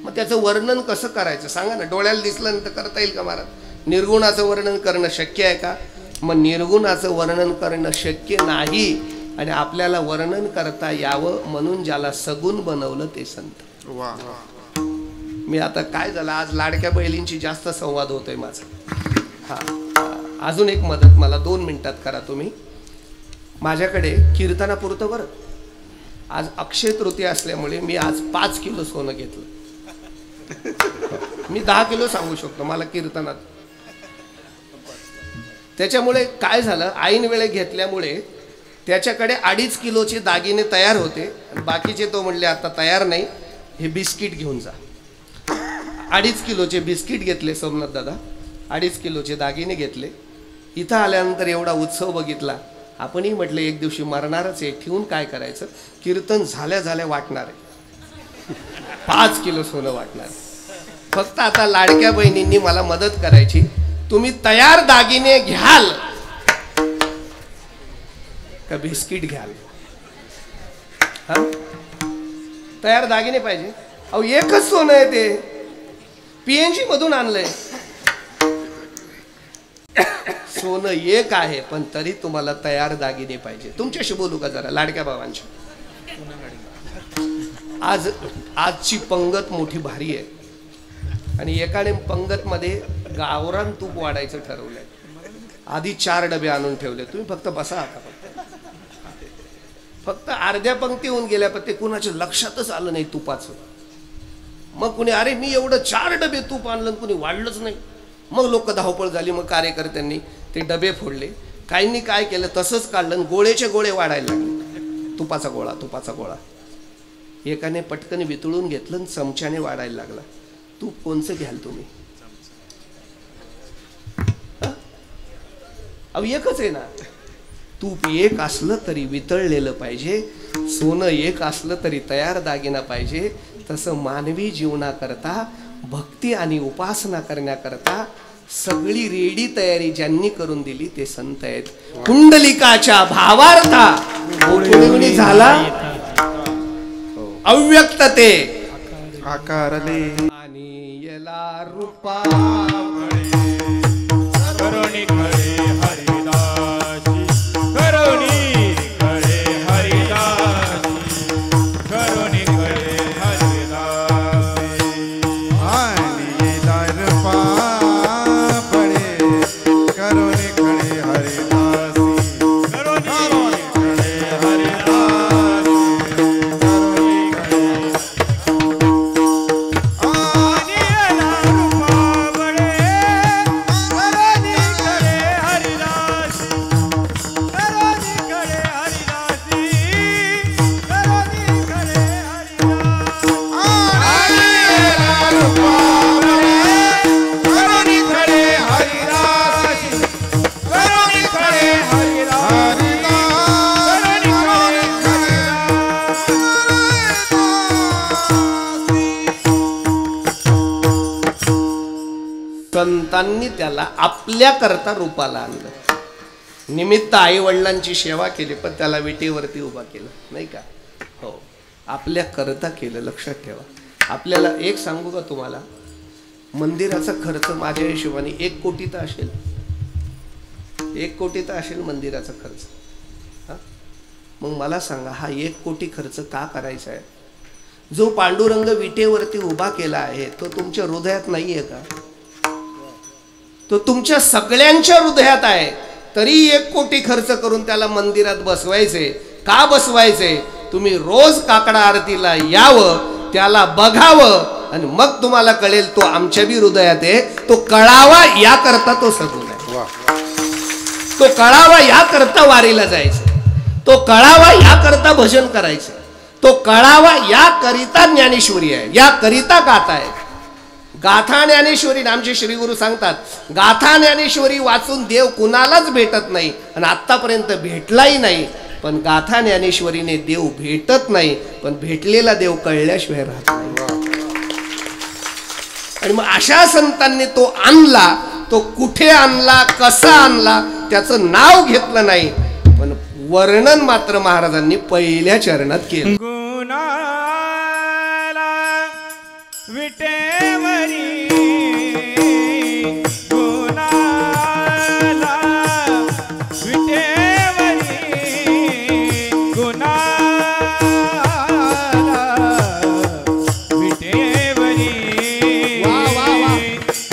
मग त्याचं वर्णन कसं करायचं सांगा ना. डोळ्याला दिसलं तर करता येईल का महाराज? निर्गुणाचं वर्णन करणं शक्य आहे का? मग निर्गुणाचं वर्णन करणं शक्य नाही आणि आपल्याला वर्णन करता यावं म्हणून ज्याला सगुण बनवलं ते संत. मी आता काय झालं, आज लाडक्या बहिणींची जास्त संवाद होतोय माझा. हां, अजून एक मदत मला 2 मिनिटात करा तुम्ही. माझ्याकडे कीर्तनापुरतं बरं, आज अक्षय तृतीया असल्यामुळे मी आज 5 किलो सोनं घेतलं. मी 10 किलो सांगू शकतो मला कीर्तनात. त्याच्यामुळे काय झालं, ऐन वेळे घेतल्यामुळे त्याच्याकडे 2.5 किलोचे दागिने तयार होते आणि बाकीचे तो म्हणले आता तयार नाही, हे बिस्किट घेऊन जा. 2.5 किलोचे बिस्किट घेतले सोमनाथ दादा, 2.5 किलोचे दागिने घेतले. इथं आल्यानंतर एवढा उत्सव बघितला. आपणही म्हटलं एक दिवशी मरणारच आहे, ठेवून काय करायचं, कीर्तन झाल्या झाल्या वाटणार आहे, 5 किलो सोनं वाटणार. फक्त आता लाडक्या बहिणींनी मला मदत करायची. तुम्ही तयार दागिने घ्याल का बिस्किट घ्याल? हा, तयार दागिने पाहिजे. अहो एकच सोनं आहे ते, PNG मधून आणलंय. सोनं एक आहे पण तरी तुम्हाला तयार दागिने पाहिजे. तुमच्याशी बोलू का जरा लाडक्या भावांची? आजची पंगत मोठी भारी आहे आणि एकाने पंगत मध्ये गावरान तूप वाढायचं ठरवलंय. आधी 4 डबे आणून ठेवले. तुम्ही फक्त बसा आता. फक्त अर्ध्या पंक्ती होऊन गेल्या पण ते कुणाच्या लक्षातच आलं नाही तुपाचं. मग कुणी अरे मी एवढं 4 डबे तूप आणलं कुणी वाढलंच नाही. मग लोक धावपळ झाली. मग कार्यकर्त्यांनी ते डबे फोडले. काहींनी काय केलं तसंच काढलं आणि गोळेचे गोळे वाढायला लागले. तुपाचा गोळा तुपाचा गोळा. एकाने पटकन वितळून घेतलं आणि चमच्याने वाढायला लागला. तूप कोणचं घ्याल तुम्ही? अहो एकच आहे ना. तूप एक असलं तरी वितळलेलं पाहिजे, सोनं एक असलं तरी तयार दागिना पाहिजे. तसं मानवी जीवनाकरता भक्ती आणि उपासना करण्याकरता सगळी रेडी तयारी ज्यांनी करून दिली ते संत आहेत. कुंडलिकाच्या भावार्था कोणी झाला अव्यक्त ते आकारले आणि याला रूपा करुणी खरे हरिदासी, करुणी खरे हरिदासी, करुणी खरे हरिदासी, आणि दर्पा पडे करुणे खडे हरिदासी, करुणी खरे हरिदासी, करुणे खडे आणि याला रूपा बळे संतांनी त्याला आपल्याकरता रूपाला आणलं. निमित्त आई वडिलांची सेवा केली, पण त्याला विटेवरती उभा केलं, नाही का? हो, आपल्याकरता केलं. लक्षात ठेवा. आपल्याला एक सांगू का तुम्हाला, मंदिराचा खर्च माझ्या हिशोबाने 1 कोटी तर असेल. 1 कोटी तर असेल मंदिराचा खर्च. मग मला सांगा, हा 1 कोटी खर्च का करायचा आहे? जो पांडुरंग विटेवरती उभा केला आहे तो तुमच्या हृदयात नाहीये का? तो तुमच्या सगळ्यांच्या हृदयात आहे. तरी 1 कोटी खर्च करून त्याला मंदिरात बसवायचे. का बसवायचे? तुम्ही रोज काकडा आरतीला यावं, त्याला बघावं, आणि मग तुम्हाला कळेल तो आमच्या बी हृदयात आहे. तो कळावा याकरता तो सगुण आहे. तो कळावा याकरता वारीला जायचं. तो कळावा याकरता भजन करायचं. तो कळावा याकरिता ज्ञानेश्वरी आहे, याकरिता गाथा आहे. गाथा ज्ञानेश्वरी आमचे श्री गुरु सांगतात, गाथा ज्ञानेश्वरी वाचून देव कुणालाच भेटत नाही आणि आत्तापर्यंत भेटलाही नाही. पण गाथा ज्ञानेश्वरीने देव भेटत नाही, पण भेटलेला देव कळल्याशिवाय राहत नाही. आणि मग अशा संतांनी तो आणला. तो कुठे आणला, कसा आणला, त्याचं नाव घेतलं नाही, पण वर्णन मात्र महाराजांनी पहिल्या चरणात केलं. गुणाला विटेवरी, गुणाला विटेवरी, गुणाला विटेवरी, गुणाला विटेवरी,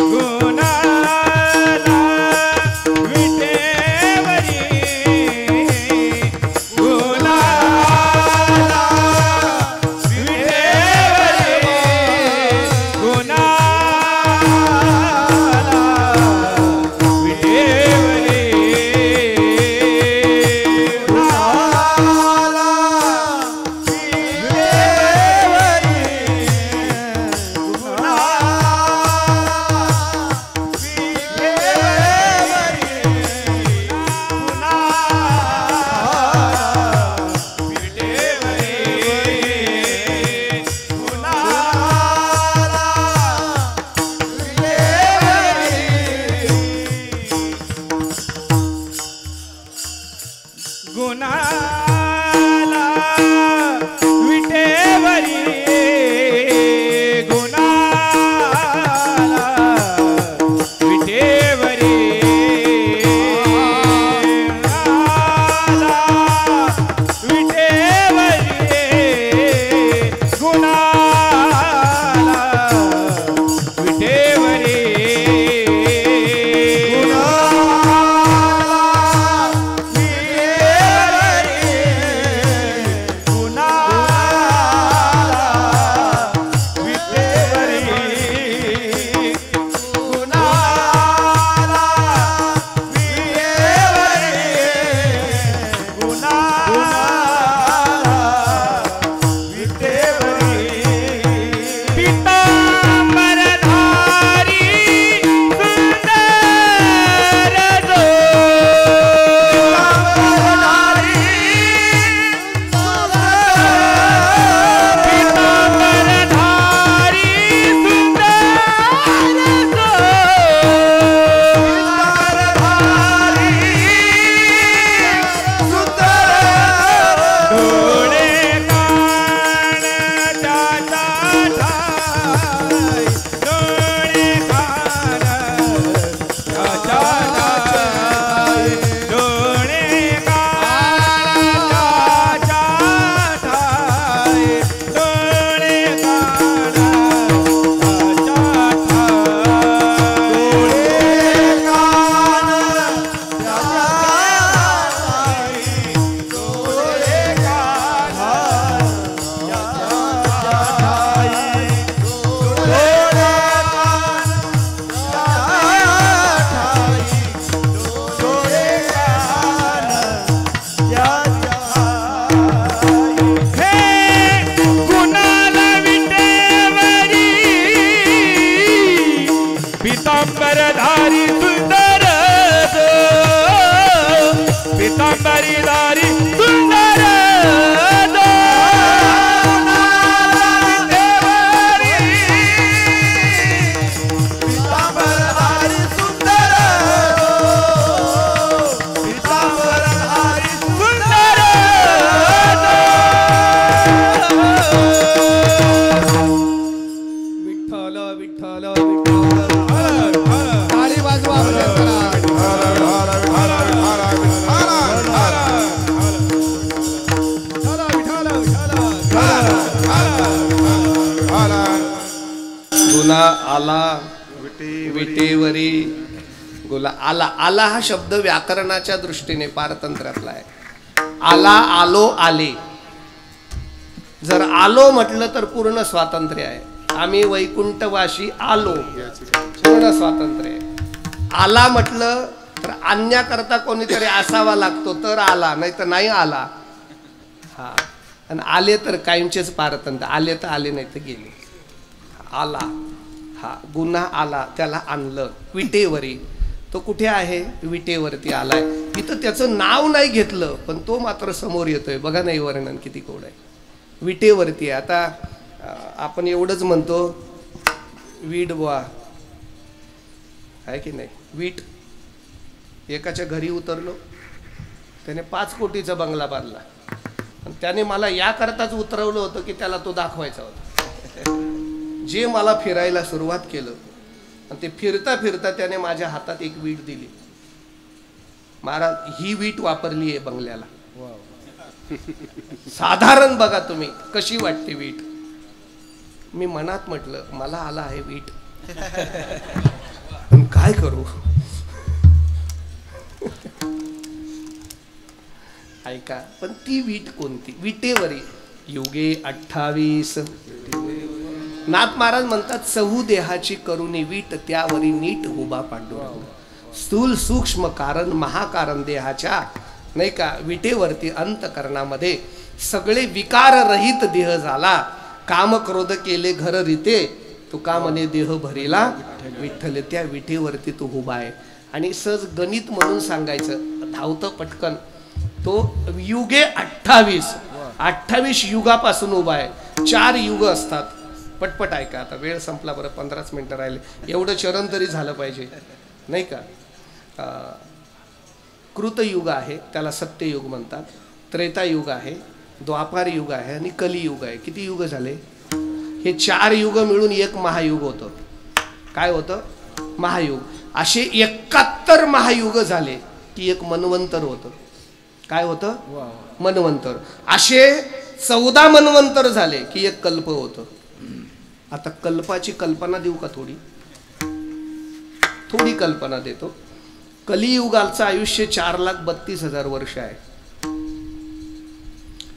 आला विटेवरी आला. आला हा शब्द व्याकरणाच्या दृष्टीने पारतंत्र्यातला आहे. आला, आलो, आले. जर आलो म्हटलं तर पूर्ण स्वातंत्र्य आहे. आम्ही वैकुंठवाशी आलो, पूर्ण स्वातंत्र्य आहे. आला म्हटलं तर आणण्याकरता कोणीतरी असावा लागतो तर आला, नाही तर नाही आला. हा, आणि आले तर कायमचेच पारतंत्र्य. आले तर आले, नाही तर गेले. आला, हा गुन्हा आला, त्याला आणलं. विटेवरी, तो कुठे आहे? विटेवरती आलाय. इथं त्याचं नाव नाही घेतलं, पण तो मात्र समोर येतोय. बघा नाही वर्णन किती कोड आहे. विटेवरती आहे. आता आपण एवढंच म्हणतो वीट बुवा, आहे की नाही? वीट. एकाच्या घरी उतरलो, त्याने 5 कोटीचा बंगला बांधला. आणि त्याने मला याकरताच उतरवलं होतं की त्याला तो दाखवायचा होता. जे मला फिरायला सुरुवात केलं, आणि ते फिरता फिरता त्याने माझ्या हातात एक वीट दिली. महाराज, ही वीट वापरली आहे बंगल्याला. साधारण बघा तुम्ही कशी वाटते वीट. मी मनात म्हटलं मला आला आहे वीट, पण काय करू? ऐका, पण ती वीट कोणती? विटेवरी. युगे 28. नाथ महाराज म्हणतात, चहू देहाची करुणी वीट, त्यावरी नीट उभा पांडुरंग. स्थूल सूक्ष्म कारण महाकारण देहाच्या, नाही का, विटेवरती अंतकरणामध्ये सगळे विकार रहित देह झाला. काम क्रोध केले घर रीते, तो कामने देह भरिला विठ्ठल. त्या विटेवरती तो उभा आहे. आणि सहज गणित म्हणून सांगायचं, धावतं पटकन, तो युगे 28 युगापासून उभा आहे. 4 युग असतात. पटपट ऐका, आता वेळ संपला. बरं 15 मिनिटं राहिले. एवढं चरण तरी झालं पाहिजे, नाही का? कृतयुग आहे, त्याला सत्ययुग म्हणतात. त्रेतायुग आहे, द्वापार युग आहे, आणि कलियुग आहे. किती युग झाले? हे 4 युग मिळून एक महायुग होतं. काय होतं? महायुग. असे 71 महायुग झाले की एक मनवंतर होतं. काय होतं? मनवंतर. असे 14 मनवंतर झाले की एक कल्प होतं. आता कल्पाची कल्पना देऊ का? थोडी कल्पना देतो. कलियुगाचं आयुष्य 4,32,000 वर्ष आहे.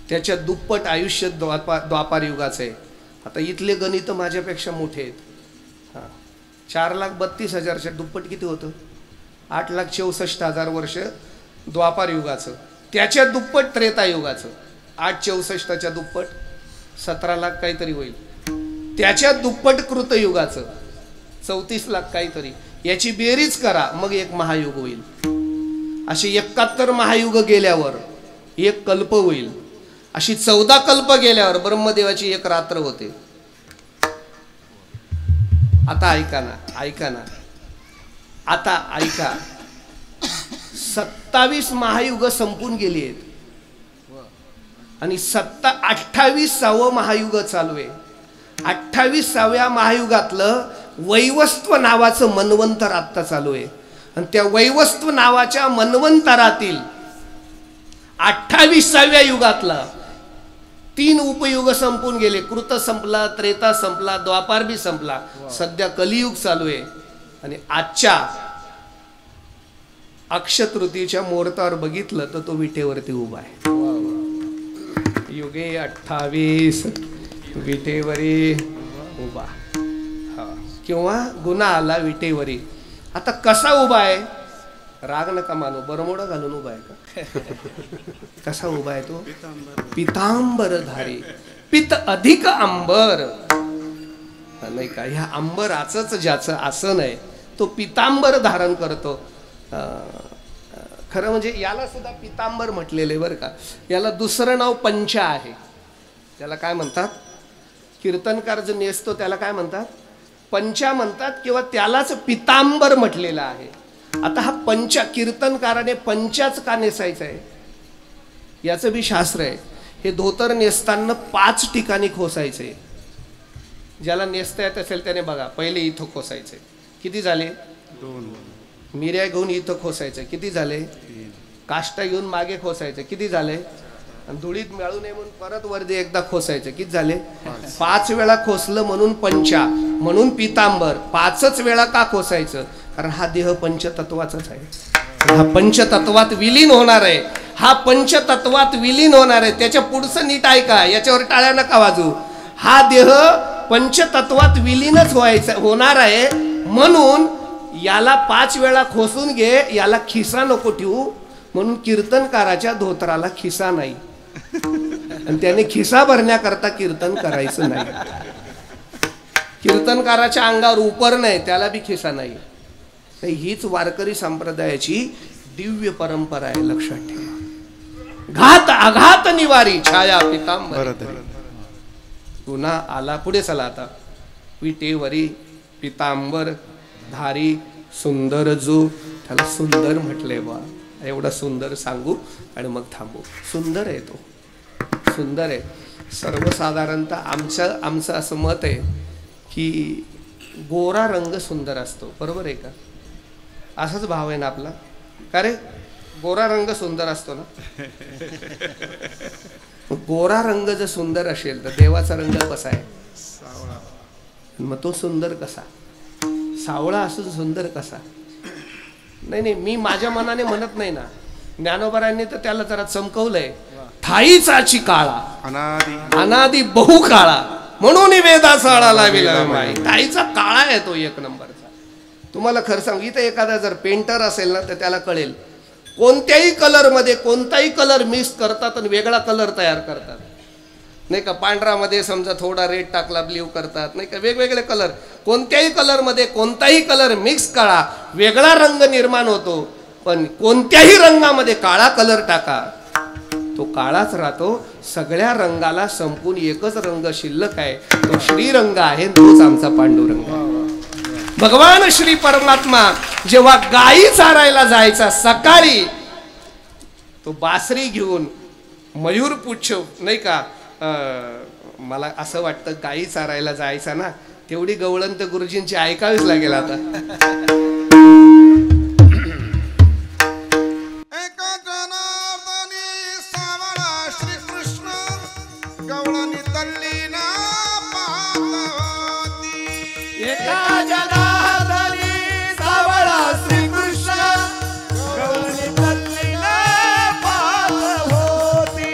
त्याच्या दुप्पट आयुष्य द्वापार युगाचं आहे. आता इथले गणित माझ्यापेक्षा मोठे आहेत. हां, 4,32,000च्या दुप्पट किती होतं? 8,64,000 वर्ष द्वापार युगाचं. त्याच्या दुप्पट त्रेतायुगाचं. 8,64च्या दुप्पट 17 लाख काहीतरी होईल. त्याच्या दुप्पट कृतयुगाचं 34 लाख काहीतरी. याची बेरीज करा, मग एक महायुग होईल. असे 71 महायुग गेल्यावर एक कल्प होईल. अशी 14 कल्प गेल्यावर ब्रह्मदेवाची एक रात्र होते. आता ऐका ना, आता ऐका. 27 महायुग संपून गेली आहेत आणि 28वे महायुग चालू आहे. 28व्या महायुगातलं वैवस्व नावाचं मनवंतर आत्ता चालू आहे. आणि त्या वैवस्व नावाच्या मनवंतरातील 28व्या युगातला 3 उपयुग संपून गेले. कृत संपला, त्रेता संपला, द्वापार बी संपला. सध्या कलियुग चालू आहे. आणि आजच्या अक्षतृतीच्या मुहूर्तावर बघितलं तर तो विटेवरती उभा आहे. युगे 28 विटेवरी उभा. हा, किंवा गुन्हा आला विटेवरी. आता कसा उभा आहे? राग नका मानू, बरमोडा घालून उभा आहे का? कसा उभा आहे तो? पितांबरधारी. पित अधिक अंबर, नाही का? ह्या अंबराचंच ज्याचं आसन आहे तो पितांबर धारण करतो. खरं म्हणजे याला सुद्धा पितांबर म्हटलेलं आहे बरं का. याला दुसरं नाव पंचा आहे. त्याला काय म्हणतात? कीर्तनकार जो नेसतो त्याला काय म्हणतात? पंचा म्हणतात, किंवा त्यालाच पितांबर म्हटलेलं आहे. आता हा पंचा, कीर्तनकाराने पंचाच का नेसायचा आहे याचं बी शास्त्र आहे. हे धोतर नेसताना 5 ठिकाणी खोसायचे. ज्याला नेसता येत असेल त्याने बघा, पहिले इथं खोसायचे. किती झाले? 2. मिऱ्या घेऊन इथं खोसायचं. किती झाले? 3. काष्टा घेऊन मागे खोसायचं. किती झाले? आणि धुळीत मिळू नये म्हणून परत वरती एकदा खोसायचं. किती झाले? 5 वेळा खोसलं म्हणून पंचा, म्हणून पितांबर. 5च वेळा का खोसायचं? कारण हा देह पंचतत्वाचाच आहे. हा पंचतत्वात विलीन होणार आहे. हा पंचतत्वात विलीन होणार आहे. त्याच्या पुढचं नीट ऐका, याच्यावर टाळ्या नका वाजू. हा देह पंचतत्वात विलीनच होणार आहे. म्हणून याला 5 वेळा खोसून घे. याला खिसा नको ठेवू. म्हणून कीर्तनकाराच्या धोत्राला खिसा नाही आणि त्याने खिसा भरण्याकरता कीर्तन करायचं नाही. कीर्तनकाराच्या अंगावर उपर नाही, त्याला बी खिसा नाही. हीच वारकरी संप्रदायाची दिव्य परंपरा आहे. लक्षात ठेवा. घात आघात निवारी छाया पितांबर. पुन्हा आला पुढे. चला आता. विटेवरी पितांबर धारी सुंदर जो. त्याला सुंदर म्हटले बा. एवढा सुंदर सांगू आणि मग थांबू. सुंदर आहे तो, सुंदर आहे. सर्वसाधारणतः आमचं असं मत आहे की गोरा रंग सुंदर असतो. बरोबर आहे का? असाच भाव आहे ना आपला? का रे? गोरा रंग सुंदर असतो ना. गोरा रंग जर सुंदर असेल तर देवाचा रंग कसा आहे? मग तो सुंदर कसा? सावळा असून सुंदर कसा? नाही नाही, मी माझ्या मनाने म्हणत नाही ना. ज्ञानोबारांनी तर त्याला जरा चमकवलंय. थाईचाची काळा अनादी बहु काळा म्हणून वेदाचा आळा लाविला माई. थाईचा काळा आहे तो एक नंबरचा. तुम्हाला खरं सांगू, इथं एखादा जर पेंटर असेल ना तर त्याला कळेल. कोणत्याही कलर मध्ये कोणताही कलर मिक्स करतात आणि वेगळा कलर तयार करतात. नाही का? पांढरामध्ये समजा थोडा रेड टाकला, ब्ल्यू करतात. नाही का? वेगवेगळे कलर. कोणत्याही कलर मध्ये कोणताही कलर मिक्स करा, वेगळा रंग निर्माण होतो. पण कोणत्याही रंगामध्ये काळा कलर टाका, तो काळाच राहतो. सगळ्या रंगाला संपून एकच रंग शिल्लक आहे, तो श्रीरंग आहे. तोच आमचा पांडुरंग. भगवान श्री परमात्मा जेव्हा गायी चारायला जायचा सकाळी, तो बासरी घेऊन मयूर पुच्छ. नाही का? मला असं वाटतं गायी चारायला जायचा ना, तेवढी गवळण तर गुरुजींची ऐकावीच लागेल आता. एका जनार्दनी सावळा श्रीकृष्ण गवळणी तल्लीना पाहती. एका जनार्दनी सावळा श्रीकृष्ण गवळणी तल्लीना पाहत होती.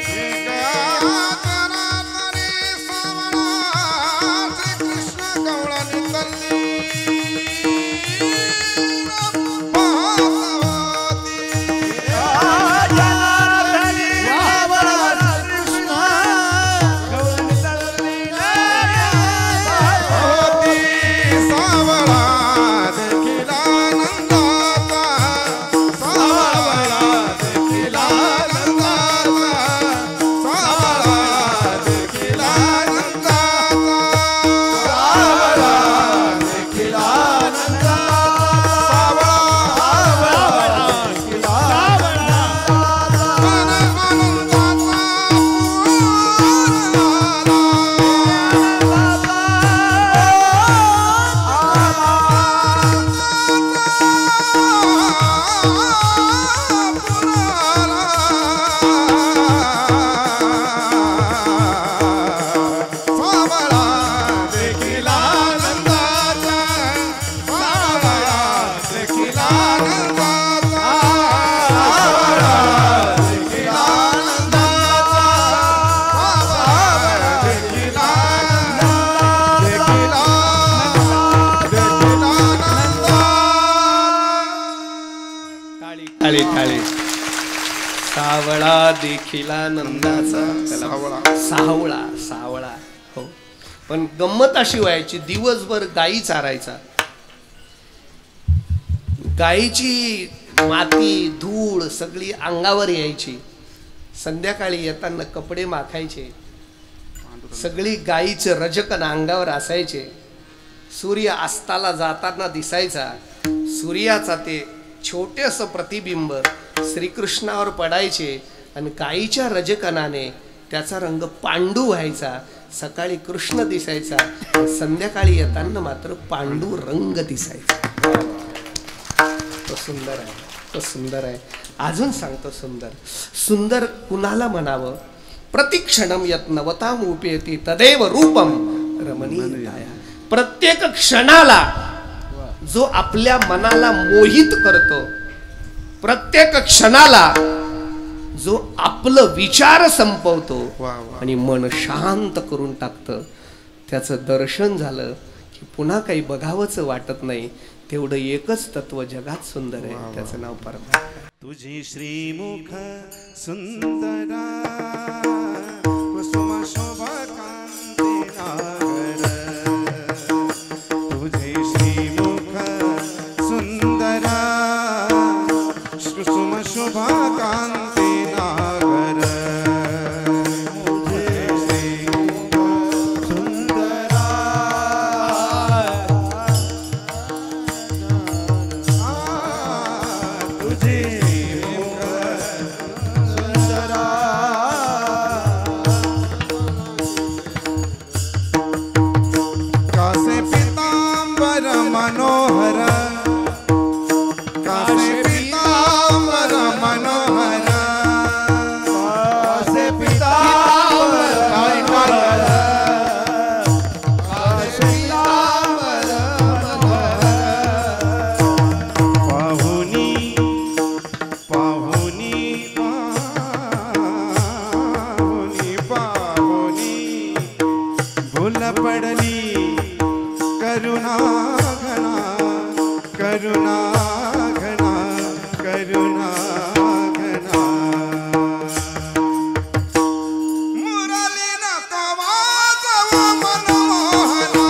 टाळी टाळी. सावळा देखील नंदाचा. सावळा सावळा. हो, पण गंमत अशी व्हायची, दिवसभर गायी चारायचा. गायीची माती धूळ सगळी अंगावर यायची. संध्याकाळी येताना कपडे माखायचे. सगळी गायीचं रजकण अंगावर असायचे. सूर्य अस्ताला जाताना दिसायचा. सूर्याचा ते छोटेसं प्रतिबिंब श्रीकृष्णावर पडायचे आणि गायीच्या रजकणाने त्याचा रंग पांडू व्हायचा. सकाळी कृष्ण दिसायचा, संध्याकाळी येताना मात्र पांडू रंग दिसायचा. तो सुंदर आहे, तो सुंदर आहे. अजून सांगतो सुंदर. सुंदर कुणाला म्हणावं? प्रतिक्षणम यत् नवताम उपेति तदेव रूपम रमणीयताया. प्रत्येक क्षणाला जो आपल्या मनाला मोहित करतो, प्रत्येक क्षणाला जो आपलं विचार संपवतो आणि मन शांत करून टाकतं, त्याचं दर्शन झालं की पुन्हा काही बघावंच वाटत नाही. तेवढं एकच तत्व जगात सुंदर आहे, त्याचं नाव परमात्मा. तुझी श्रीमुख सुंदरा कुसुम शोभा कांती नागर. तुझे श्रीमुख सुंदरा कुसुम शोभा कांती नागर. तुझे श्रीमुख सुंदरा तुझे मनोहर कासे पीतांबर मनोहर कासे पीतांबर मनोहर कासे पीतांबर मनोहर. पाहुनी पाहुनी पाहुनी पाहुनी भूल पडली करुणा घना करुणा घना करुणा घना. मुरली न कवाजव मनमोहना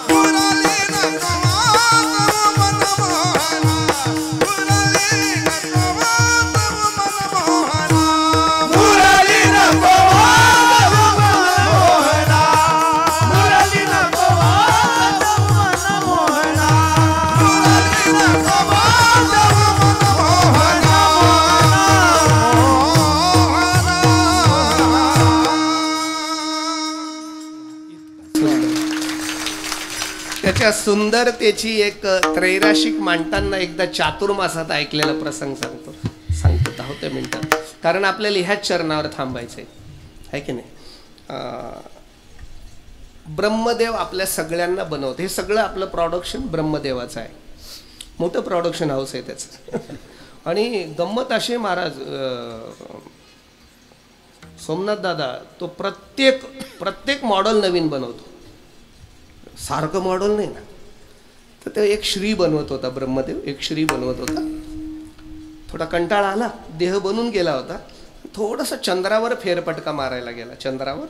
मुरली न कवाजव मनमोहना मुरली न कवाजव मनमोहना मुरली न कवाजव मनमोहना मुरली न त्याच्या सुंदरतेची एक त्रैराशिक मांडताना एकदा चातुर्मासात ऐकलेला प्रसंग सांगतो 10 मिनिटात, कारण आपल्याला ह्याच चरणावर थांबायचंय, आहे की नाही. ब्रह्मदेव आपल्या सगळ्यांना बनवतो. हे सगळं आपलं प्रॉडक्शन ब्रह्मदेवाचं आहे, मोठं प्रॉडक्शन हाऊस आहे त्याचं. आणि गंमत अशी महाराज सोमनाथ दादा तो प्रत्येक मॉडेल नवीन बनवतो, सारखं मॉडेल नाही ना. तर ते एक श्री बनवत होता ब्रह्मदेव, एक श्री बनवत होता. थोडा कंटाळा आला, देह बनून गेला होता, थोडंसं चंद्रावर फेरफटका मारायला गेला. चंद्रावर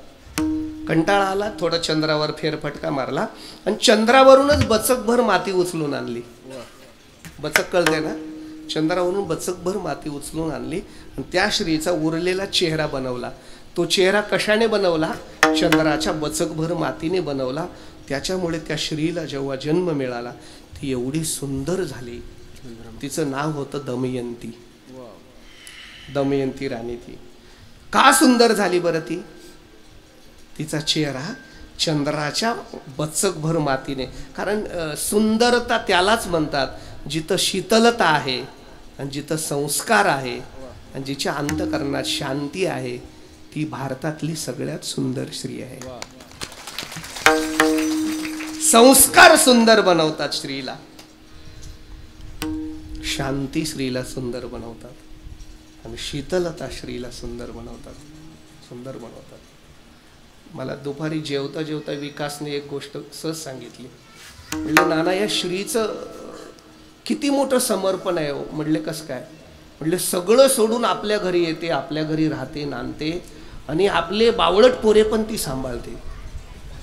कंटाळा आला, थोडं चंद्रावर फेरफटका मारला आणि चंद्रावरूनच बचकभर माती उचलून आणली. बचक कळते ना, चंद्रावरून बचकभर माती उचलून आणली आणि त्या श्रीचा उरलेला चेहरा बनवला. तो चेहरा कशाने बनवला? चंद्राच्या बचकभर मातीने बनवला. त्याच्यामुळे त्या श्रीला जेव्हा जन्म मिळाला ती एवढी सुंदर झाली. तिचं नाव होतं दमयंती. दमयंती राणी. ती का सुंदर झाली बरं? तिचा चेहरा चंद्राच्या बचकभर मातीने. कारण सुंदरता त्यालाच म्हणतात जिथं शीतलता आहे आणि जिथं संस्कार आहे आणि जिच्या अंतःकरणात शांती आहे. ती भारतातली सगळ्यात सुंदर स्त्री आहे. संस्कार सुंदर बनवतात स्त्रीला, शांती स्त्रीला सुंदर बनवतात आणि शीतलता स्त्रीला सुंदर बनवतात. मला दुपारी जेवता जेवता विकासने एक गोष्ट सहज सांगितली. म्हणले नाना या श्रीचं किती मोठं समर्पण आहे. म्हणले कसं काय? म्हणले सगळं सोडून आपल्या घरी येते, आपल्या घरी राहते, नांदते आणि आपले बावळट पोरे पण ती सांभाळते,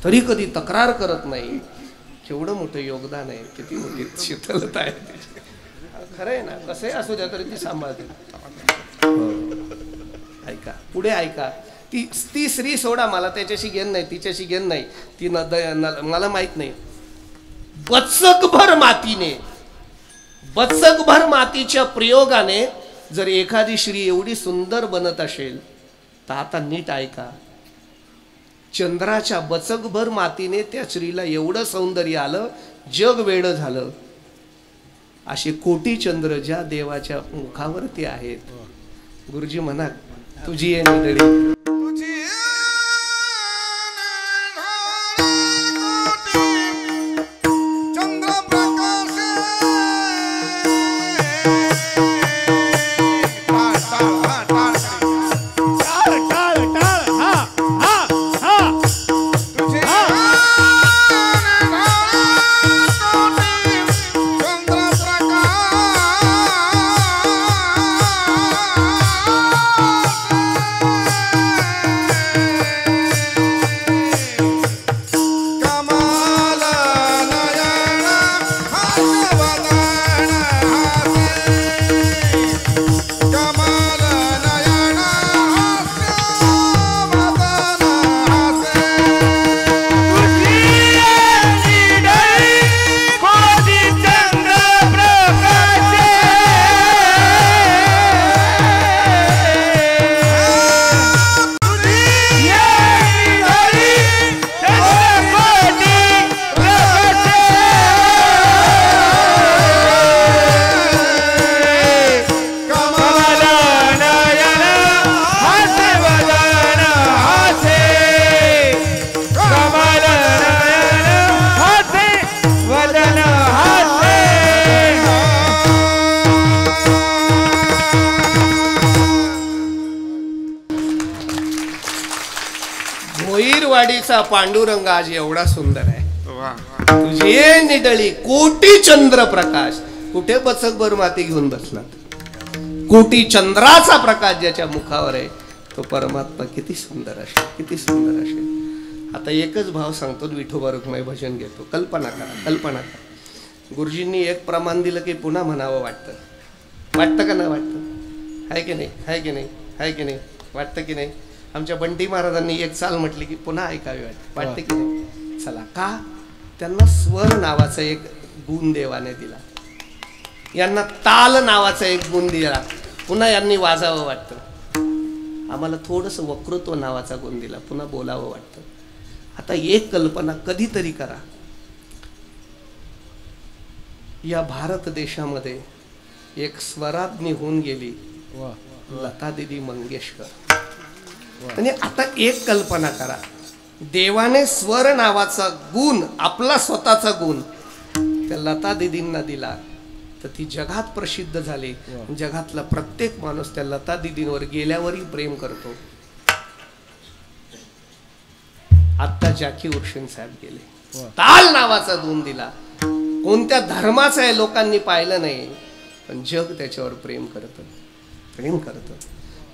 तरी कधी तक्रार करत नाही. केवढं मोठं योगदान आहे, किती मोठी शीतलता आहे. खरं आहे ना, कसंही असू द्या तरी ती सांभाळते. ऐका, पुढे ऐका. ती स्त्री सोडा, मला त्याच्याशी घेण नाही, तिच्याशी घेण नाही, ती मला माहित नाही. बचकभर मातीच्या प्रयोगाने जर एखादी श्री एवढी सुंदर बनत असेल तर आता नीट ऐका. चंद्राच्या बचकभर मातीने त्या स्त्रीला एवढं सौंदर्य आलं, जग वेडं झालं. असे कोटी चंद्र ज्या देवाच्या मुखावरती आहेत. गुरुजी म्हणा तुझी आहे निडळी, तुझी भोईरवाडीचा पांडुरंग आज एवढा सुंदर आहे. वा तुझे निडळी कोटी चंद्र प्रकाश. कुठे बचक बर माती घेऊन बसलात. कोटी चंद्राचा प्रकाश ज्याच्या मुखावर आहे तो परमात्मा किती सुंदर असेल, किती सुंदर असेल. आता एकच भाव सांगतो, विठोबा रुक्माई भजन घेतो. कल्पना करा, कल्पना करा. गुरुजींनी एक प्रमाण दिलं की पुन्हा म्हणावं वाटतं. वाटतं का नाही वाटतं? आहे की नाही? आहे की नाही? आहे की नाही? वाटतं की नाही? आमच्या बंटी महाराजांनी एक चाल म्हटली की पुन्हा ऐकावी वाटते की नाही? चला, का? त्यांना स्वर नावाचा एक गुण देवाने दिला. यांना ताल नावाचा एक गुण दिला. पुन्हा यांनी वाजावं वाटतं. आम्हाला थोडंसं वक्तृत्व नावाचा गुण दिला. पुन्हा बोलावं वाटतं. आता एक कल्पना कधीतरी करा. या भारत देशामध्ये एक स्वराज्ञी होऊन गेली, लता दीदी मंगेशकर. आणि आता एक कल्पना करा, देवाने स्वर नावाचा गुण, आपला स्वतःचा गुण त्या लता दीदींना दिला, तर ती जगात प्रसिद्ध झाली. जगातला प्रत्येक माणूस त्या लता दीदींवर गेल्यावरही प्रेम करतो. आता जॅकी उर्शिन साहेब गेले, ताल नावाचा गुण दिला. कोणत्या धर्माचा आहे लोकांनी पाहिलं नाही, पण जग त्याच्यावर प्रेम करतं, प्रेम करतं.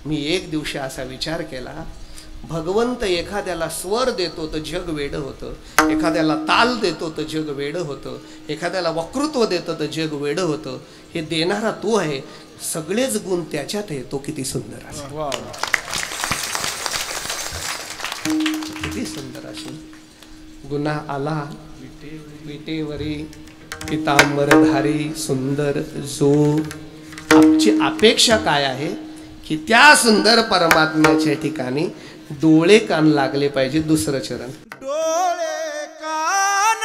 मी एक दिवशी असा विचार केला, भगवंत एखाद्याला स्वर देतो तर जग वेडं होतं, एखाद्याला ताल देतो तर जग वेडं होतं, एखाद्याला वक्तृत्व देतं तर जग वेडं होतं. हे देणारा तो आहे, सगळेच गुण त्याच्यात आहे. तो किती सुंदर असेल, किती सुंदर असेल. गुन्हा आला विटेवरी पितांबरधारी सुंदर जो. आमची अपेक्षा काय आहे की त्या सुंदर परमात्म्याच्या ठिकाणी डोळे कान लागले पाहिजे. दुसरं चरण, डोळे कान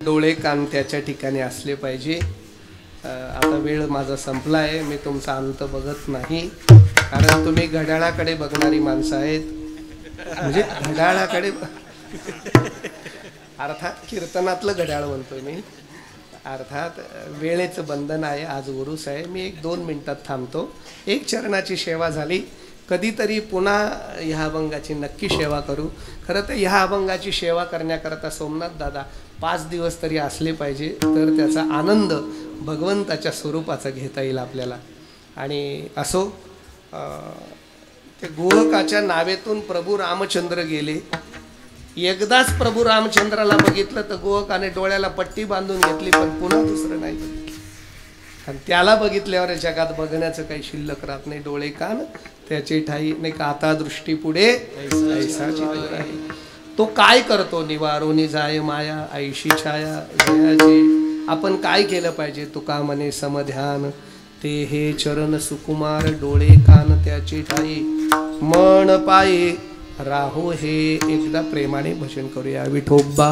डोळे कान कान त्याच्या ठिकाणी असले पाहिजे. आता वेळ माझा संपला आहे, मी तुमचा अंत बघत नाही, कारण तुम्ही घड्याळाकडे बघणारी माणसं आहेत. म्हणजे घड्याळाकडे अर्थात कीर्तनातलं घड्याळ म्हणतोय मी. अर्थात वेळेचं बंधन आहे, आज उरूस आहे. मी 1-2 मिनिटात थांबतो. एक चरणाची सेवा झाली, कधीतरी पुन्हा ह्या अभंगाची नक्की सेवा करू. खरं तर ह्या अभंगाची सेवा करण्याकरता सोमनाथ दादा 5 दिवस तरी असले पाहिजे, तर त्याचा आनंद भगवंताच्या स्वरूपाचा घेता येईल आपल्याला. आणि असो, ते गोहकाच्या नावेतून प्रभू रामचंद्र गेले. एकदाच प्रभू रामचंद्राला बघितलं तर गोहकाने डोळ्याला पट्टी बांधून घेतली, पण पुन्हा दुसरं नाही बघितलं. आणि त्याला बघितल्यावर जगात बघण्याचं काही शिल्लक राहत नाही. डोळे कान त्याची ठाई नाही का, आता दृष्टी पुढे ऐसाची दूर आहे. तो काय करतो, निवारोनी जाय माया ऐशी छाया जयाची. आपण काय केलं पाहिजे, तुका म्हणे समध्यान ते हे चरण सुकुमार, डोळे कान त्याची ठाई मन पाये राहो हे. एकदा प्रेमाने भजन करूया. विठोबा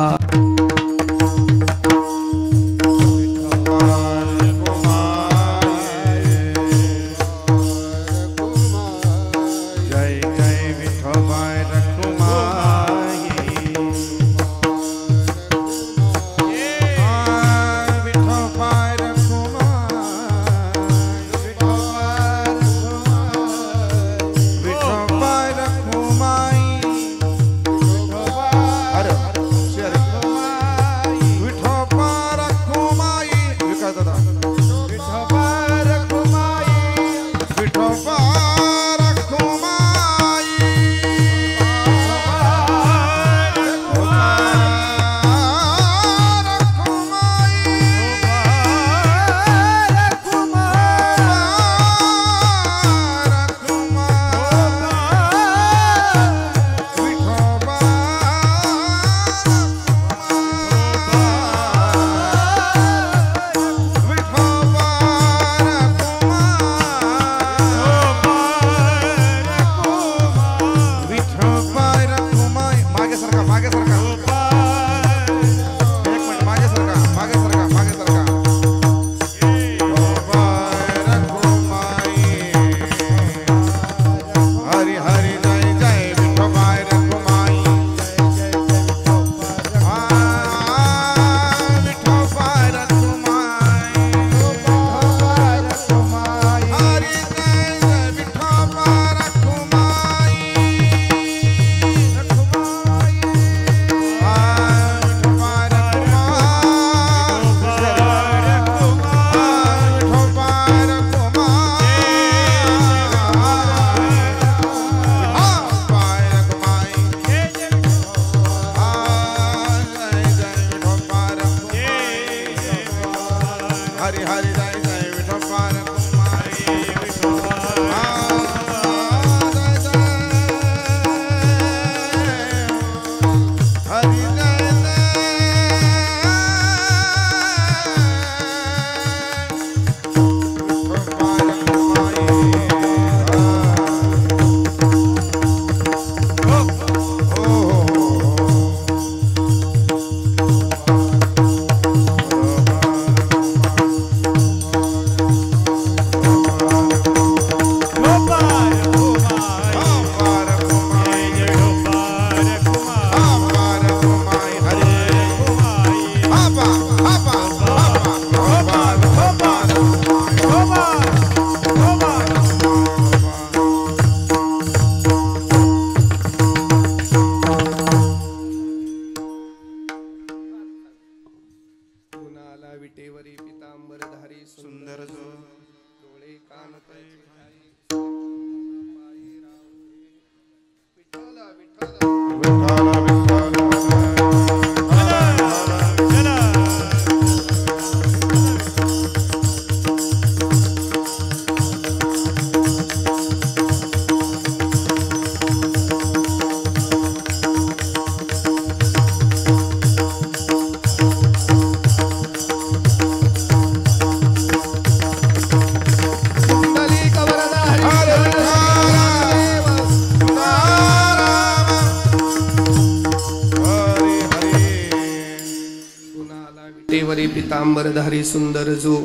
विटेवरी पितांबरधारी सुंदर जो,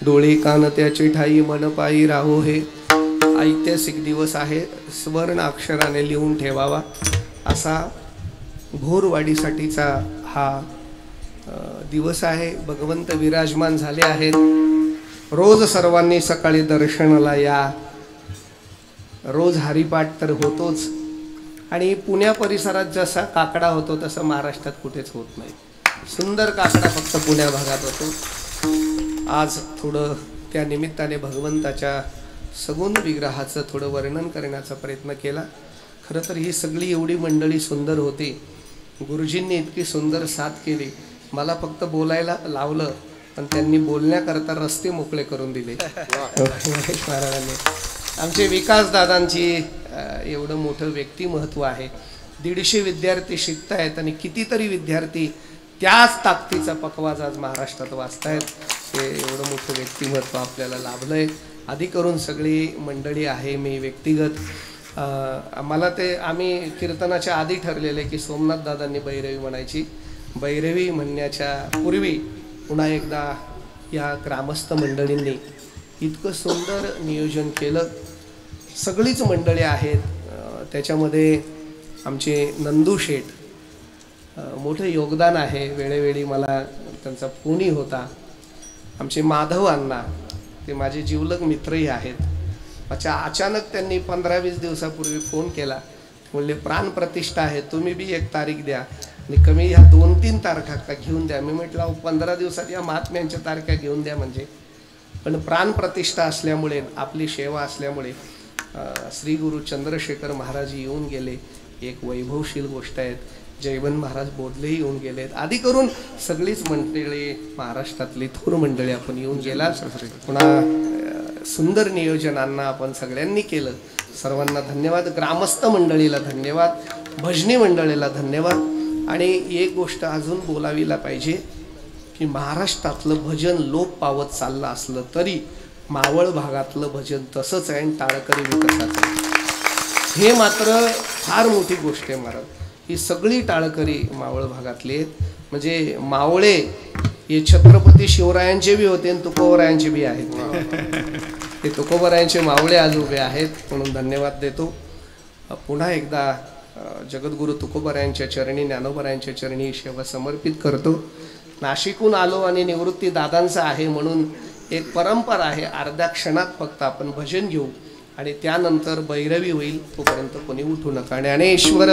डोळे कान त्याचे ठाई मन पायी राहो हे. ऐतिहासिक दिवस आहे, स्वर्ण अक्षराने लिहून ठेवावा असा भोरवाडीसाठीचा हा दिवस आहे. भगवंत विराजमान झाले आहेत. रोज सर्वांनी सकाळी दर्शनाला या. रोज हरिपाठ तर होतोच आणि पुण्या परिसरात जसा काकडा होतो तसं महाराष्ट्रात कुठेच होत नाही. सुंदर काकडा फक्त पुण्या भागात होतो. आज थोडं त्या निमित्ताने भगवंताच्या सगुण विग्रहाचं थोडं वर्णन करण्याचा प्रयत्न केला. खरं तर ही सगळी एवढी मंडळी सुंदर होती. गुरुजींनी इतकी सुंदर साथ केली. मला फक्त बोलायला लावलं पण त्यांनी बोलण्याकरता रस्ते मोकळे करून दिले. महेश महाराजांनी आमचे विकास दादांची एवढं मोठं व्यक्तिमत्व आहे. 150 विद्यार्थी शिकतायत आणि कितीतरी विद्यार्थी त्याच ताकदीचा पकवाज आज महाराष्ट्रात वाचतायत. हे एवढं मोठं व्यक्तिमत्व आपल्याला लाभलंय. आधी करून सगळी मंडळी आहे. मी व्यक्तिगत मला ते आम्ही कीर्तनाच्या आधी ठरलेले की सोमनाथ दादांनी बैरवी म्हणायची. बैरवी म्हणण्याच्या पूर्वी पुन्हा एकदा या ग्रामस्थ मंडळींनी इतकं सुंदर नियोजन केलं. सगळीच मंडळी आहेत. त्याच्यामध्ये आमचे नंदू शेठ मोठं योगदान आहे. वेळोवेळी मला त्यांचा फोनही होता. आमचे माधव अण्णा ते माझे जिवलग मित्रही आहेत. अचानक त्यांनी 15-20 दिवसापूर्वी फोन केला. म्हणले प्राणप्रतिष्ठा आहे, तुम्ही बी एक तारीख द्या आणि कमी ह्या 2-3 तारखा का घेऊन द्या. मी म्हटलं 15 दिवसात या महात्म्यांच्या तारखा घेऊन द्या म्हणजे. पण प्राणप्रतिष्ठा असल्यामुळे आपली सेवा असल्यामुळे श्री गुरु चंद्रशेखर महाराज येऊन गेले. एक वैभवशील गोष्ट आहे. जयवन महाराज बोधलेही येऊन गेलेत. आधी करून सगळीच मंडळी महाराष्ट्रातली थोर मंडळी आपण येऊन गेला. पुन्हा सुंदर नियोजनांना आपण सगळ्यांनी केलं. सर्वांना धन्यवाद. ग्रामस्थ मंडळीला धन्यवाद. भजनी मंडळीला धन्यवाद. आणि एक गोष्ट अजून बोलावीला पाहिजे की महाराष्ट्रातलं भजन लोप पावत चाललं असलं तरी मावळ भागातलं भजन तसंच आहे आणि टाळकरी विकासाचं आहे. हे मात्र फार मोठी गोष्ट आहे महाराज. ही सगळी टाळकरी मावळ भागातली आहेत. म्हणजे मावळे हे छत्रपती शिवरायांचे बी होते आणि तुकोबरायांचे बी आहेत. ते तुकोबरायांचे मावळे आज उभे आहेत म्हणून धन्यवाद देतो. पुन्हा एकदा जगद्गुरु तुकोबरायांच्या चरणी, ज्ञानोबरायांच्या चरणी सेवा समर्पित करतो. नाशिकहून आलो आणि निवृत्ती दादांचा आहे म्हणून एक परंपरा आहे. अर्ध्या क्षणात फक्त आपण भजन घेऊ आणि त्यानंतर भैरवी होईल. तोपर्यंत कोणी उठू नका. ज्ञानेश्वर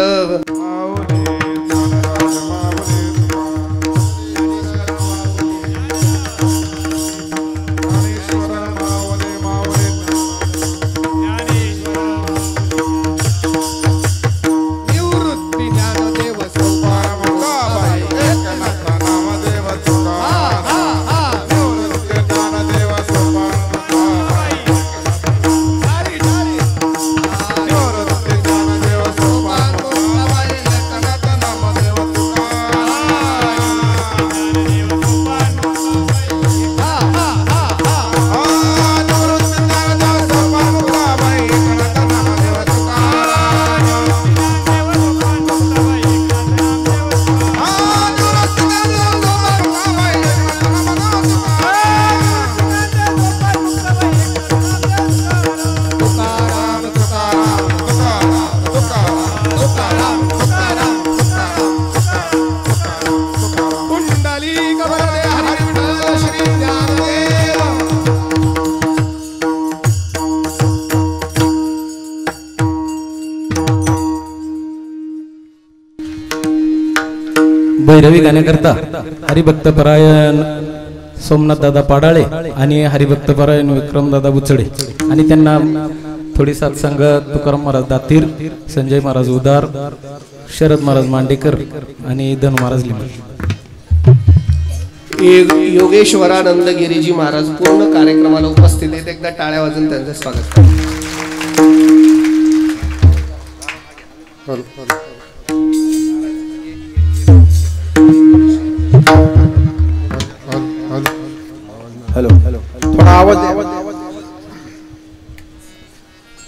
भैरवी गाण्याकरता हरिभक्तपरायण सोमनाथ दादा पाडाळे आणि हरिभक्तपरायण विक्रम दादा बुचडे आणि त्यांना थोडी साथ संगत तुकाराम महाराज दातीर, संजय महाराज उदार, शरद महाराज मांडेकर आणि धन महाराज लिंबे. योगेश्वरानंद गिरीजी महाराज पूर्ण कार्यक्रमाला उपस्थित आहेत. एकदा टाळ्या वाजून त्यांचं स्वागत करा. हॅलो हॅलो थोडा आवाज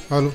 हॅलो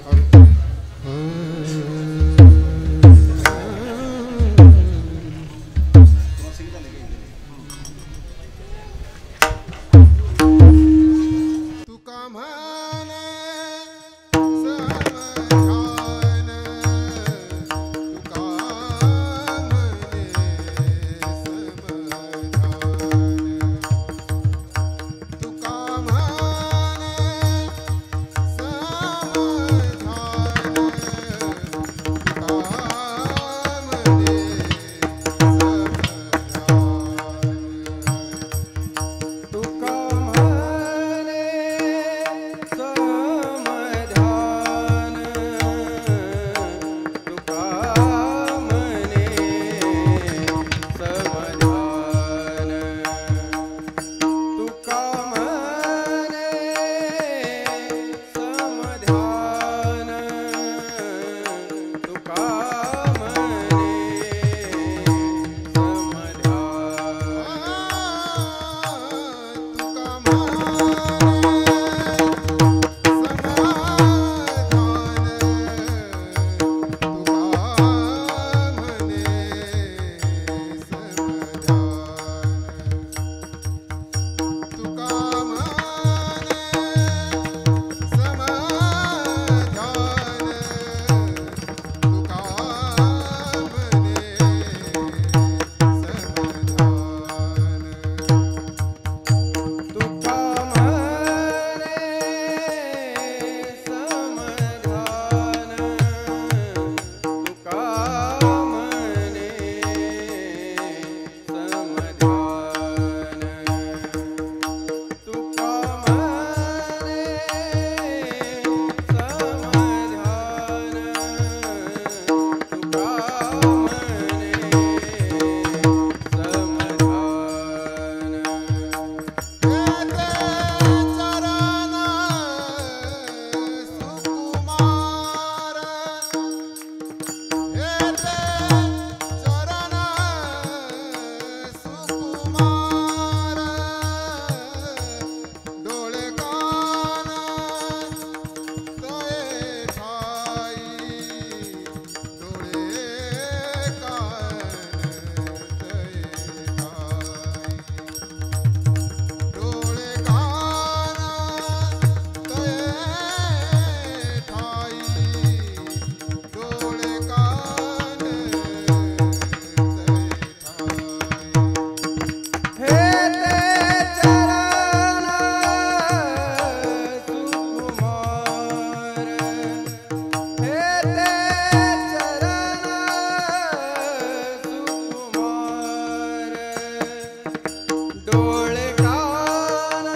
डोळे कान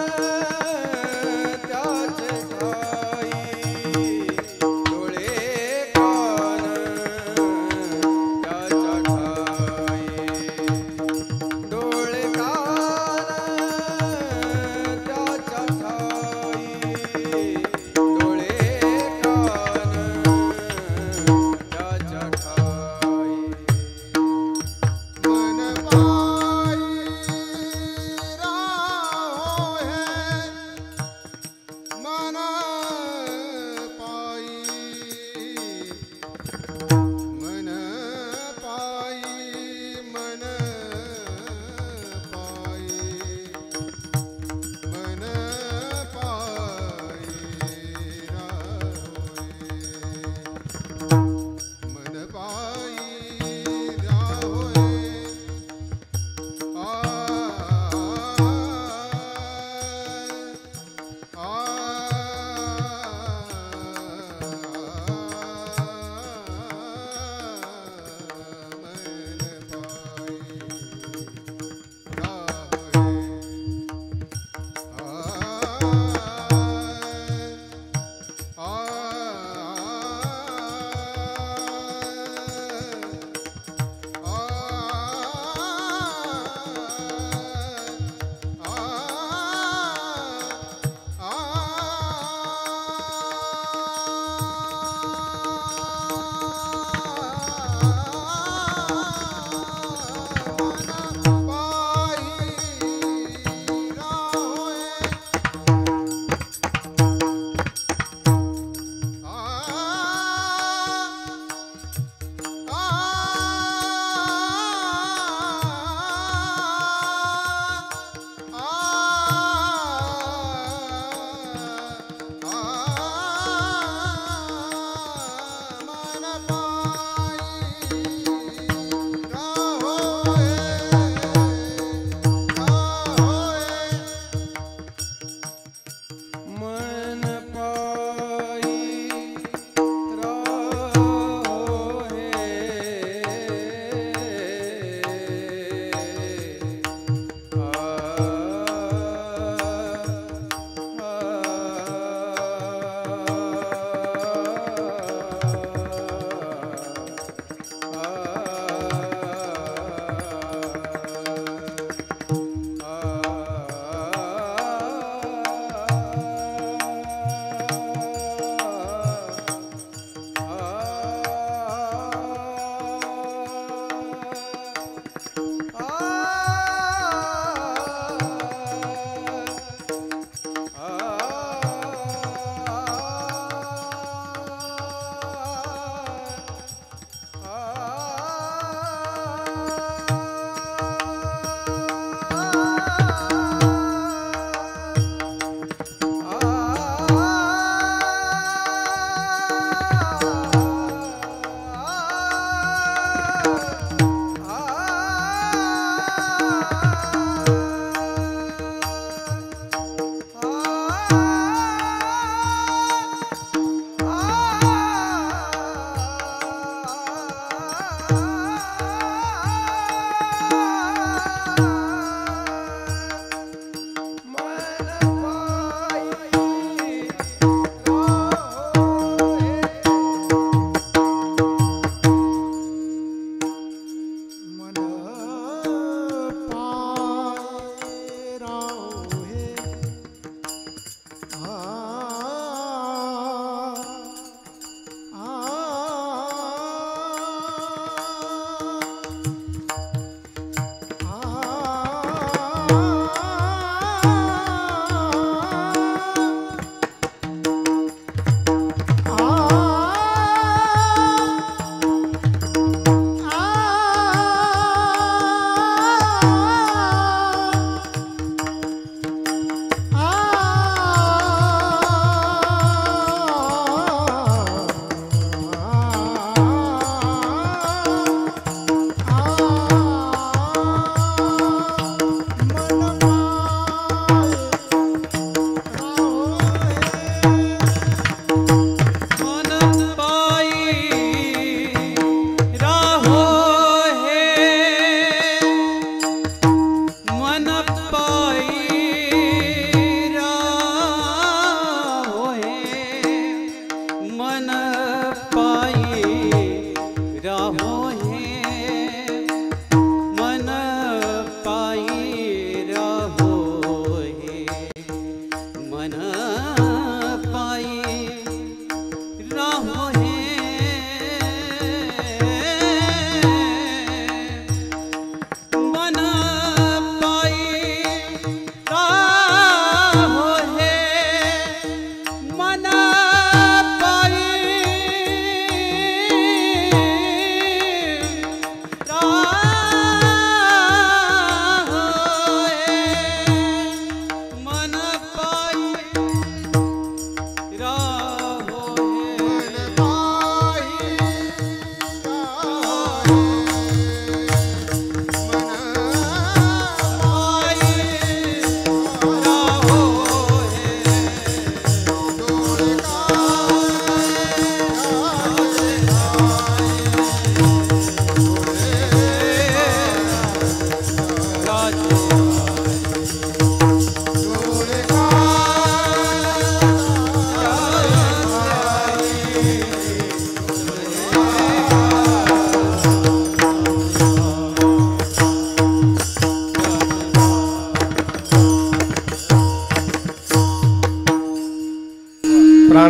त्याचे ठाई डोळे कान त्याच्या ठाई डोळे कान त्याच्या ठाई डोळे कान त्याच्या ठाई मन बाई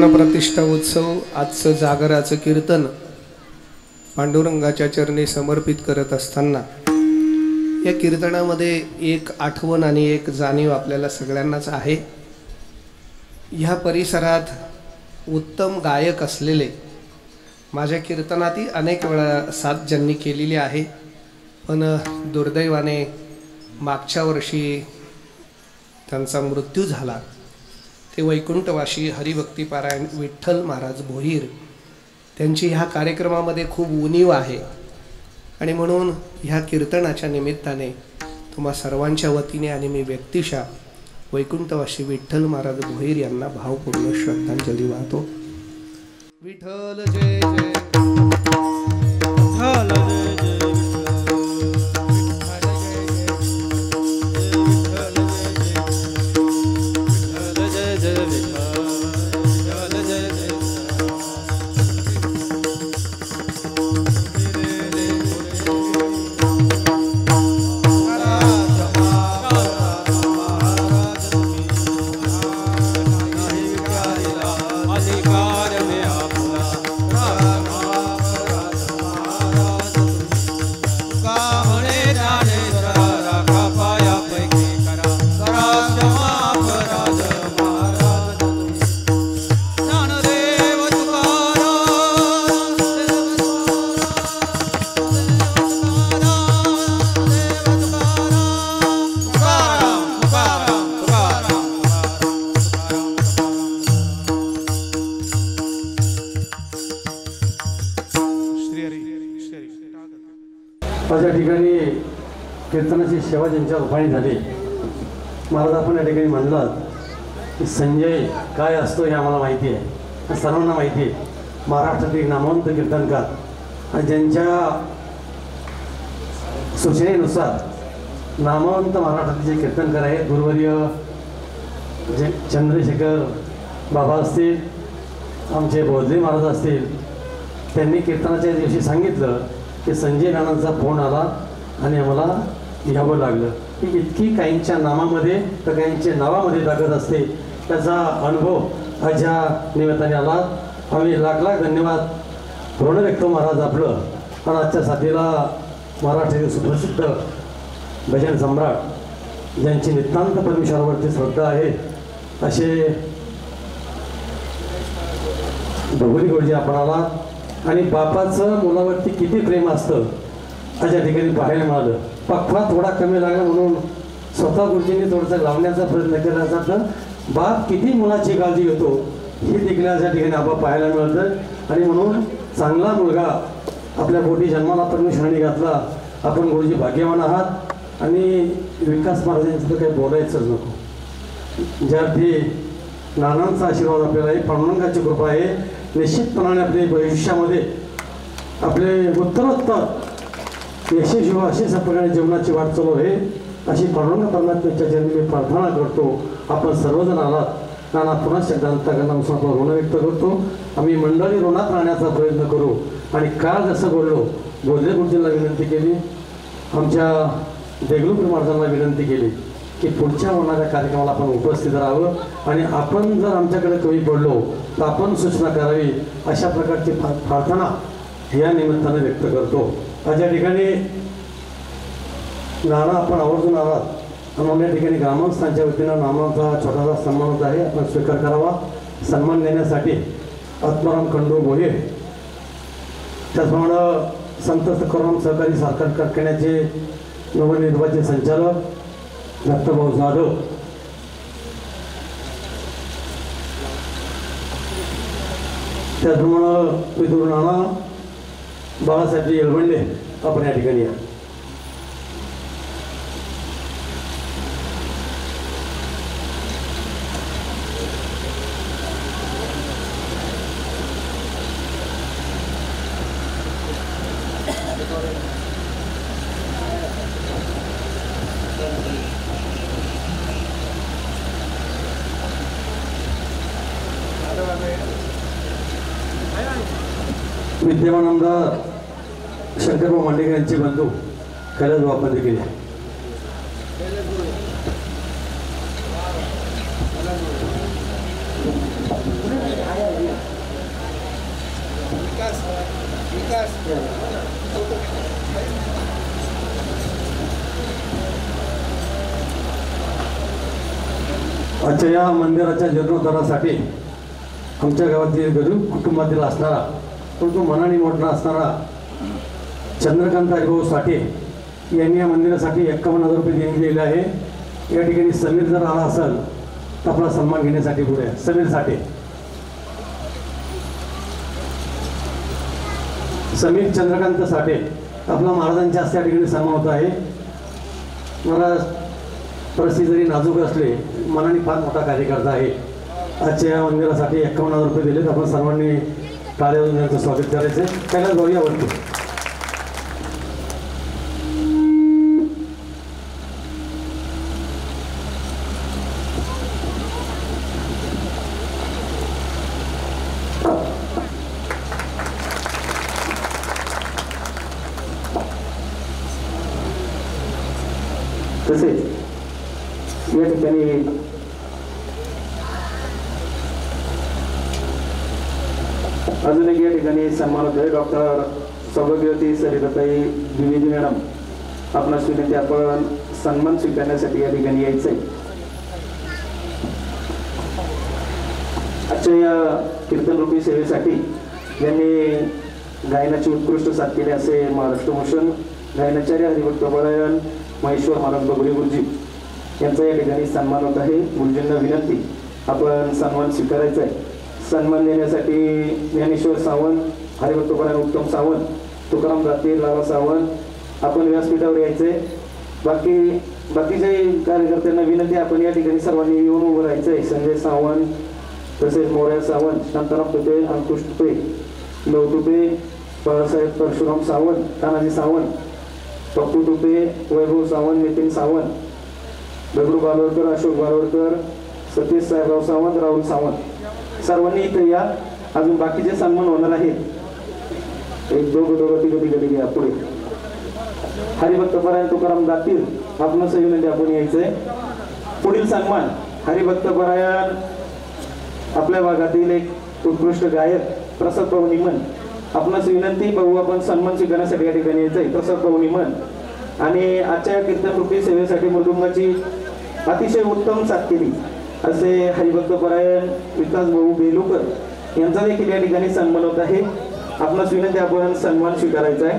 प्राणप्रतिष्ठा उत्सव आजचं जागराचं कीर्तन पांडुरंगाच्या चरणी समर्पित करत असताना या कीर्तनामध्ये एक आठवण आणि एक जाणीव आपल्याला सगळ्यांनाच आहे. ह्या परिसरात उत्तम गायक असलेले माझ्या कीर्तनातही अनेक वेळा साथ ज्यांनी केलेली आहे, पण दुर्दैवाने मागच्या वर्षी त्यांचा मृत्यू झाला. ते वैकुंठवासी हरिभक्तीपारायण विठ्ठल महाराज भोईर त्यांची ह्या कार्यक्रमामध्ये खूप उणीव आहे आणि म्हणून ह्या कीर्तनाच्या निमित्ताने तुम्हा सर्वांच्या वतीने आणि मी व्यक्तिशः वैकुंठवासी विठ्ठल महाराज भोईर यांना भावपूर्ण श्रद्धांजली वाहतो. विठ्ठल जय जय माझ्या ठिकाणी कीर्तनाची सेवा ज्यांच्या रूपाने झाली. महाराज आपण या ठिकाणी म्हणलात की संजय काय असतो हे आम्हाला माहिती आहे, सर्वांना माहिती आहे. महाराष्ट्रातील नामवंत कीर्तनकार आणि ज्यांच्या सूचनेनुसार नामवंत महाराष्ट्राचे जे कीर्तनकार आहेत गुरुवर्य जे चंद्रशेखर बाबा असतील, आमचे बोधले महाराज असतील, त्यांनी कीर्तनाच्या दिवशी सांगितलं की संजय नानांचा फोन आला आणि आम्हाला घ्यावं लागलं. की इतकी काहींच्या नामामध्ये तर काहींच्या नावामध्ये ताकद असते. त्याचा अनुभव आज या निमित्ताने आला. आम्ही लाख लाख धन्यवाद ऋण व्यक्त महाराज आपलं. आणि आजच्या साथीला महाराष्ट्रातील सुप्रसिद्ध भजन सम्राट ज्यांची नितांत परमेश्वरावरती श्रद्धा आहे असे भगोरी गुरुजी आपण आलात. आणि बापाचं मुलावरती किती प्रेम असतं आज या ठिकाणी पाहायला मिळालं. पक्वा थोडा कमी लागला म्हणून स्वतः गुरुजींनी थोडंसं लावण्याचा प्रयत्न केला असता तर बाप किती मुलाची काळजी घेतो हे देखील आज या ठिकाणी आपण पाहायला मिळतं. आणि म्हणून चांगला मुलगा आपल्या पोटी जन्माला परमेश्वराने घातला. आपण गुरुजी भाग्यवान आहात. आणि विकास महाराजांचं तर काही बोलायचंच नको. ज्यार्थी नानांचा आशीर्वाद आपल्याला आहे, पांडुरंगाची कृपा आहे. निश्चितपणाने आपल्या भविष्यामध्ये आपले उत्तरोत्तर यशस्वी अशीच प्रकारे जीवनाची वाटचाल आहे अशी पांडुरंग परमात्म्याच्या चरणी मी प्रार्थना करतो. आपण सर्वजण आलात नाना पुन्हा शब्दांताकडनं आपण ऋण व्यक्त करतो. आम्ही मंडळी ऋणात राहण्याचा प्रयत्न करू. आणि काल जसं बोललो बोधले गुरुजींना विनंती केली, आमच्या देगलूर महाराजांना विनंती केली की पुढच्या होणाऱ्या कार्यक्रमाला आपण उपस्थित राहावं. आणि आपण जर आमच्याकडे कमी पडलो तर आपण सूचना करावी अशा प्रकारची प्रार्थना या निमित्ताने व्यक्त करतो. आज या ठिकाणी नाना आपण आवर्जून आलात. आम्हाला या ठिकाणी ग्रामस्थांच्या वतीनं नानाचा छोटासा सन्मान होत आहे, आपण स्वीकार करावा. सन्मान देण्यासाठी आत्माराम खंडू भोईर, त्याचप्रमाणे संत तुकाराम सहकारी साखर कारखान्याचे नवनिर्वाचित संचालक दत्तभाऊ जाधव, त्याचप्रमाणे विदुर नाना बाळासाहेब येळवंडे आपण या ठिकाणी या. विद्यमान आमदार शंकरभाऊ मांडेकर यांचे बंधू कैलास बापा देखील. आजच्या या मंदिराच्या जीर्णोद्धारासाठी आमच्या गावातील गरीब कुटुंबातील असणारा परंतु मनाने मोठा असणारा चंद्रकांत हरिभाऊ साठे यांनी या मंदिरासाठी 51,000 रुपये देणगी दिलेले आहे. या ठिकाणी समीर जर आला असेल तर आपला सन्मान घेण्यासाठी पुढे समीर साठे. समीर चंद्रकांत साठे आपला महाराजांच्या हस्ते या ठिकाणी सन्मान होत आहे. महाराज परिस्थिती जरी नाजूक असले मनाने फार मोठा कार्यकर्ता आहे. आजच्या या मंदिरासाठी 51,000 रुपये दिलेत. आपण सर्वांनी टाळ्या वाजवून त्यांचं स्वागत करायचं आहे. त्याला जाऊया वरती. तसेच या ठिकाणी अजून एक या ठिकाणी सन्मान होतोय. डॉक्टर सौभाग्यवती सरिताताई द्विवेदी मॅडम आपणास विनंती आपण सन्मान स्वीकारण्यासाठी या ठिकाणी यायचंय. आजच्या या कीर्तनरूपी सेवेसाठी ज्यांनी गायनाची उत्कृष्ट साथ केली असे महाराष्ट्र भूषण गायनाचार्य हरिभक्त परायण महेश्वर महाराज बगुरे गुरुजी यांचा या ठिकाणी सन्मान होत आहे. गुरुजींना विनंती आपण सन्मान स्वीकारायचा आहे. सन्मान देण्यासाठी ज्ञानेश्वर सावंत, हरिभक्त परायण उत्तम सावंत, तुकाराम दाते, लाला सावंत आपण व्यासपीठावर यायचे. बाकीचे कार्यकर्त्यांना विनंती आपण या ठिकाणी सर्वांनी येऊन उभं राहायचं आहे. संजय सावंत, तसेच मोर्या सावंत, शांताराम तुपे, अंकुश तुपे, लव तुपे, बाळासाहेब परशुराम सावंत, तानाजी सावंत, पप्पू तुपे, वैभव सावंत, नितीन सावंत, दगडू बालवडकर, अशोक बालवडकर, सतीश साहेबराव सावंत, राहुल सावंत सर्वांनी इथे या. अजून बाकीचे सन्मान होणार आहेत. एक दोघं तिघं घ्या पुढे. हरिभक्त परायण तुकाराम दातील आपणास विनंती आपण यायचंय. पुढील सन्मान हरिभक्त परायण आपल्या भागातील एक उत्कृष्ट गायक प्रसाद भाऊ निमन आपणास विनंती. भाऊ आपण सन्मान स्वीकारण्यासाठी या ठिकाणी यायचंय. प्रसाद भाऊ निमन आणि आजच्या कीर्तनरूपी सेवेसाठी मृदुंगाची अतिशय उत्तम साथ केली असे हरिभक्त परायण विकास भाऊ बेलुकर यांचा देखील या ठिकाणी सन्मान होत आहे. आपणास विनंती आपण सन्मान स्वीकारायचा आहे.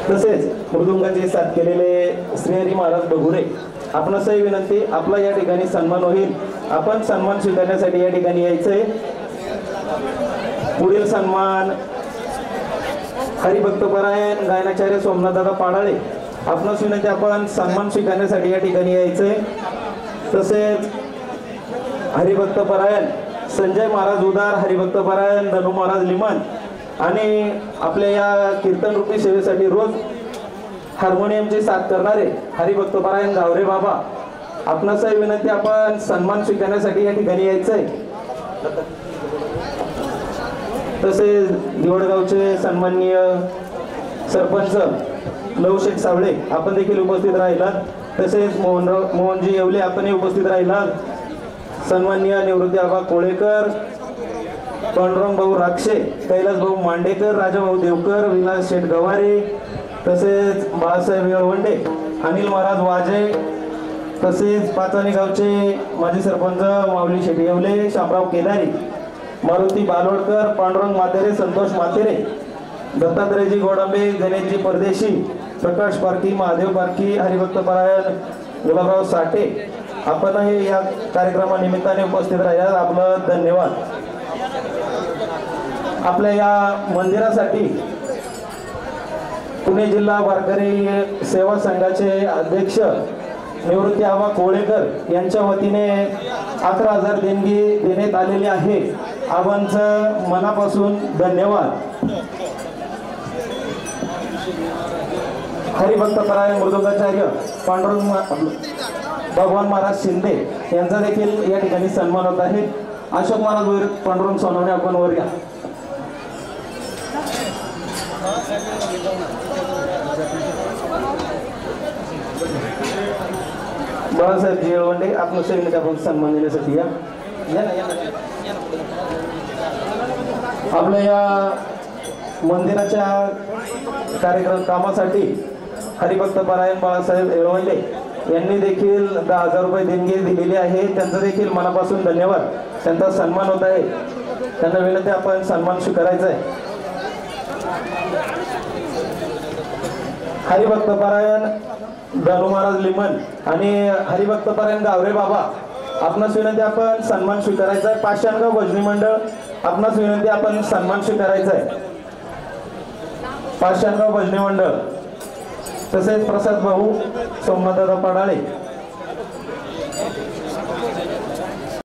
तसेच मृदुंगाची साथ केलेले श्रीहरी महाराज बगुरे आपणासही विनंती आपला या ठिकाणी सन्मान होईल. आपण सन्मान स्वीकारण्यासाठी या ठिकाणी यायचंय. पुढील सन्मान हरिभक्त परायण गायनाचार्य सोमनाथदादा पाडाळे आपणास विनंती आपण सन्मान स्वीकारण्यासाठी या ठिकाणी यायचंय. तसेच हरिभक्त परायण संजय महाराज उदार, हरिभक्त परायण धनु महाराज लिमन आणि आपल्या या कीर्तनरूपी सेवेसाठी रोज हार्मोनियमची साथ करणारे हरिभक्त परायण गावरे बाबा आपणासही विनंती आपण सन्मान स्वीकारण्यासाठी या ठिकाणी यायचंय. तसेच दिवडगावचे सन्माननीय सरपंच लवशेठ सावळे आपण देखील उपस्थित राहिलात. तसेच मोहनजी येवले आपणही उपस्थित राहिलात. सन्माननीय निवृत्ती आबा कोळेकर, पांडुरंग भाऊ राक्षे, कैलास भाऊ मांडेकर, राजाभाऊ देवकर, विलास शेठ गवारे, तसेच बाळासाहेब येळवंडे, अनिल महाराज वाजे, तसेच पाचानी गावचे माजी सरपंच माऊली शेठ येवले, शामराव केदारी, मारुती बालोडकर, पांडुरंग मातेरे, संतोष मातेरे, दत्तात्रयजी गोडांबे, गणेशजी परदेशी, प्रकाश पारखी, महादेव पारखी, हरिभक्त परायण गुलाबराव साठे आपणही या कार्यक्रमानिमित्ताने उपस्थित राहिल्यास आपलं धन्यवाद. आपल्या या मंदिरासाठी पुणे जिल्हा वारकरी सेवा संघाचे अध्यक्ष निवृत्ती आबा कोळेकर यांच्या वतीने 11,000 देणगी देण्यात आलेली आहे. आबांचं मनापासून धन्यवाद. हरिभक्त परायण मृदुंगाचार्य पांडुरंग भगवान महाराज शिंदे यांचा देखील या ठिकाणी सन्मान होत आहे. अशोक महाराज वर, पांडुरंग सोनवणे आपण वर घ्या. बाळासाहेब जेळवंडे आपण सैनिक आपण सन्मान देण्यासाठी या आपल्या या मंदिराच्या कार्यक्रम कामासाठी हरिभक्त परायण बाळासाहेब येळवंडे यांनी देखील 10,000 रुपये देणगी दिलेली आहे. त्यांचं देखील मनापासून धन्यवाद. त्यांचा सन्मान होत आहे. त्यांना विनंती आपण सन्मान स्वीकारायचा आहे. हरिभक्त परायण दानू महाराज लिमन आणि हरिभक्त परायण गावरे बाबा आपणास विनंती आपण सन्मान स्वीकारायचा आहे. पाषाणगाव भजनी मंडळ आपणास विनंती आपण सन्मान स्वीकारायचा आहे. पाषाणगाव भजनी मंडळ तसेच प्रसाद भाऊ सोमनाथदादा पडाळे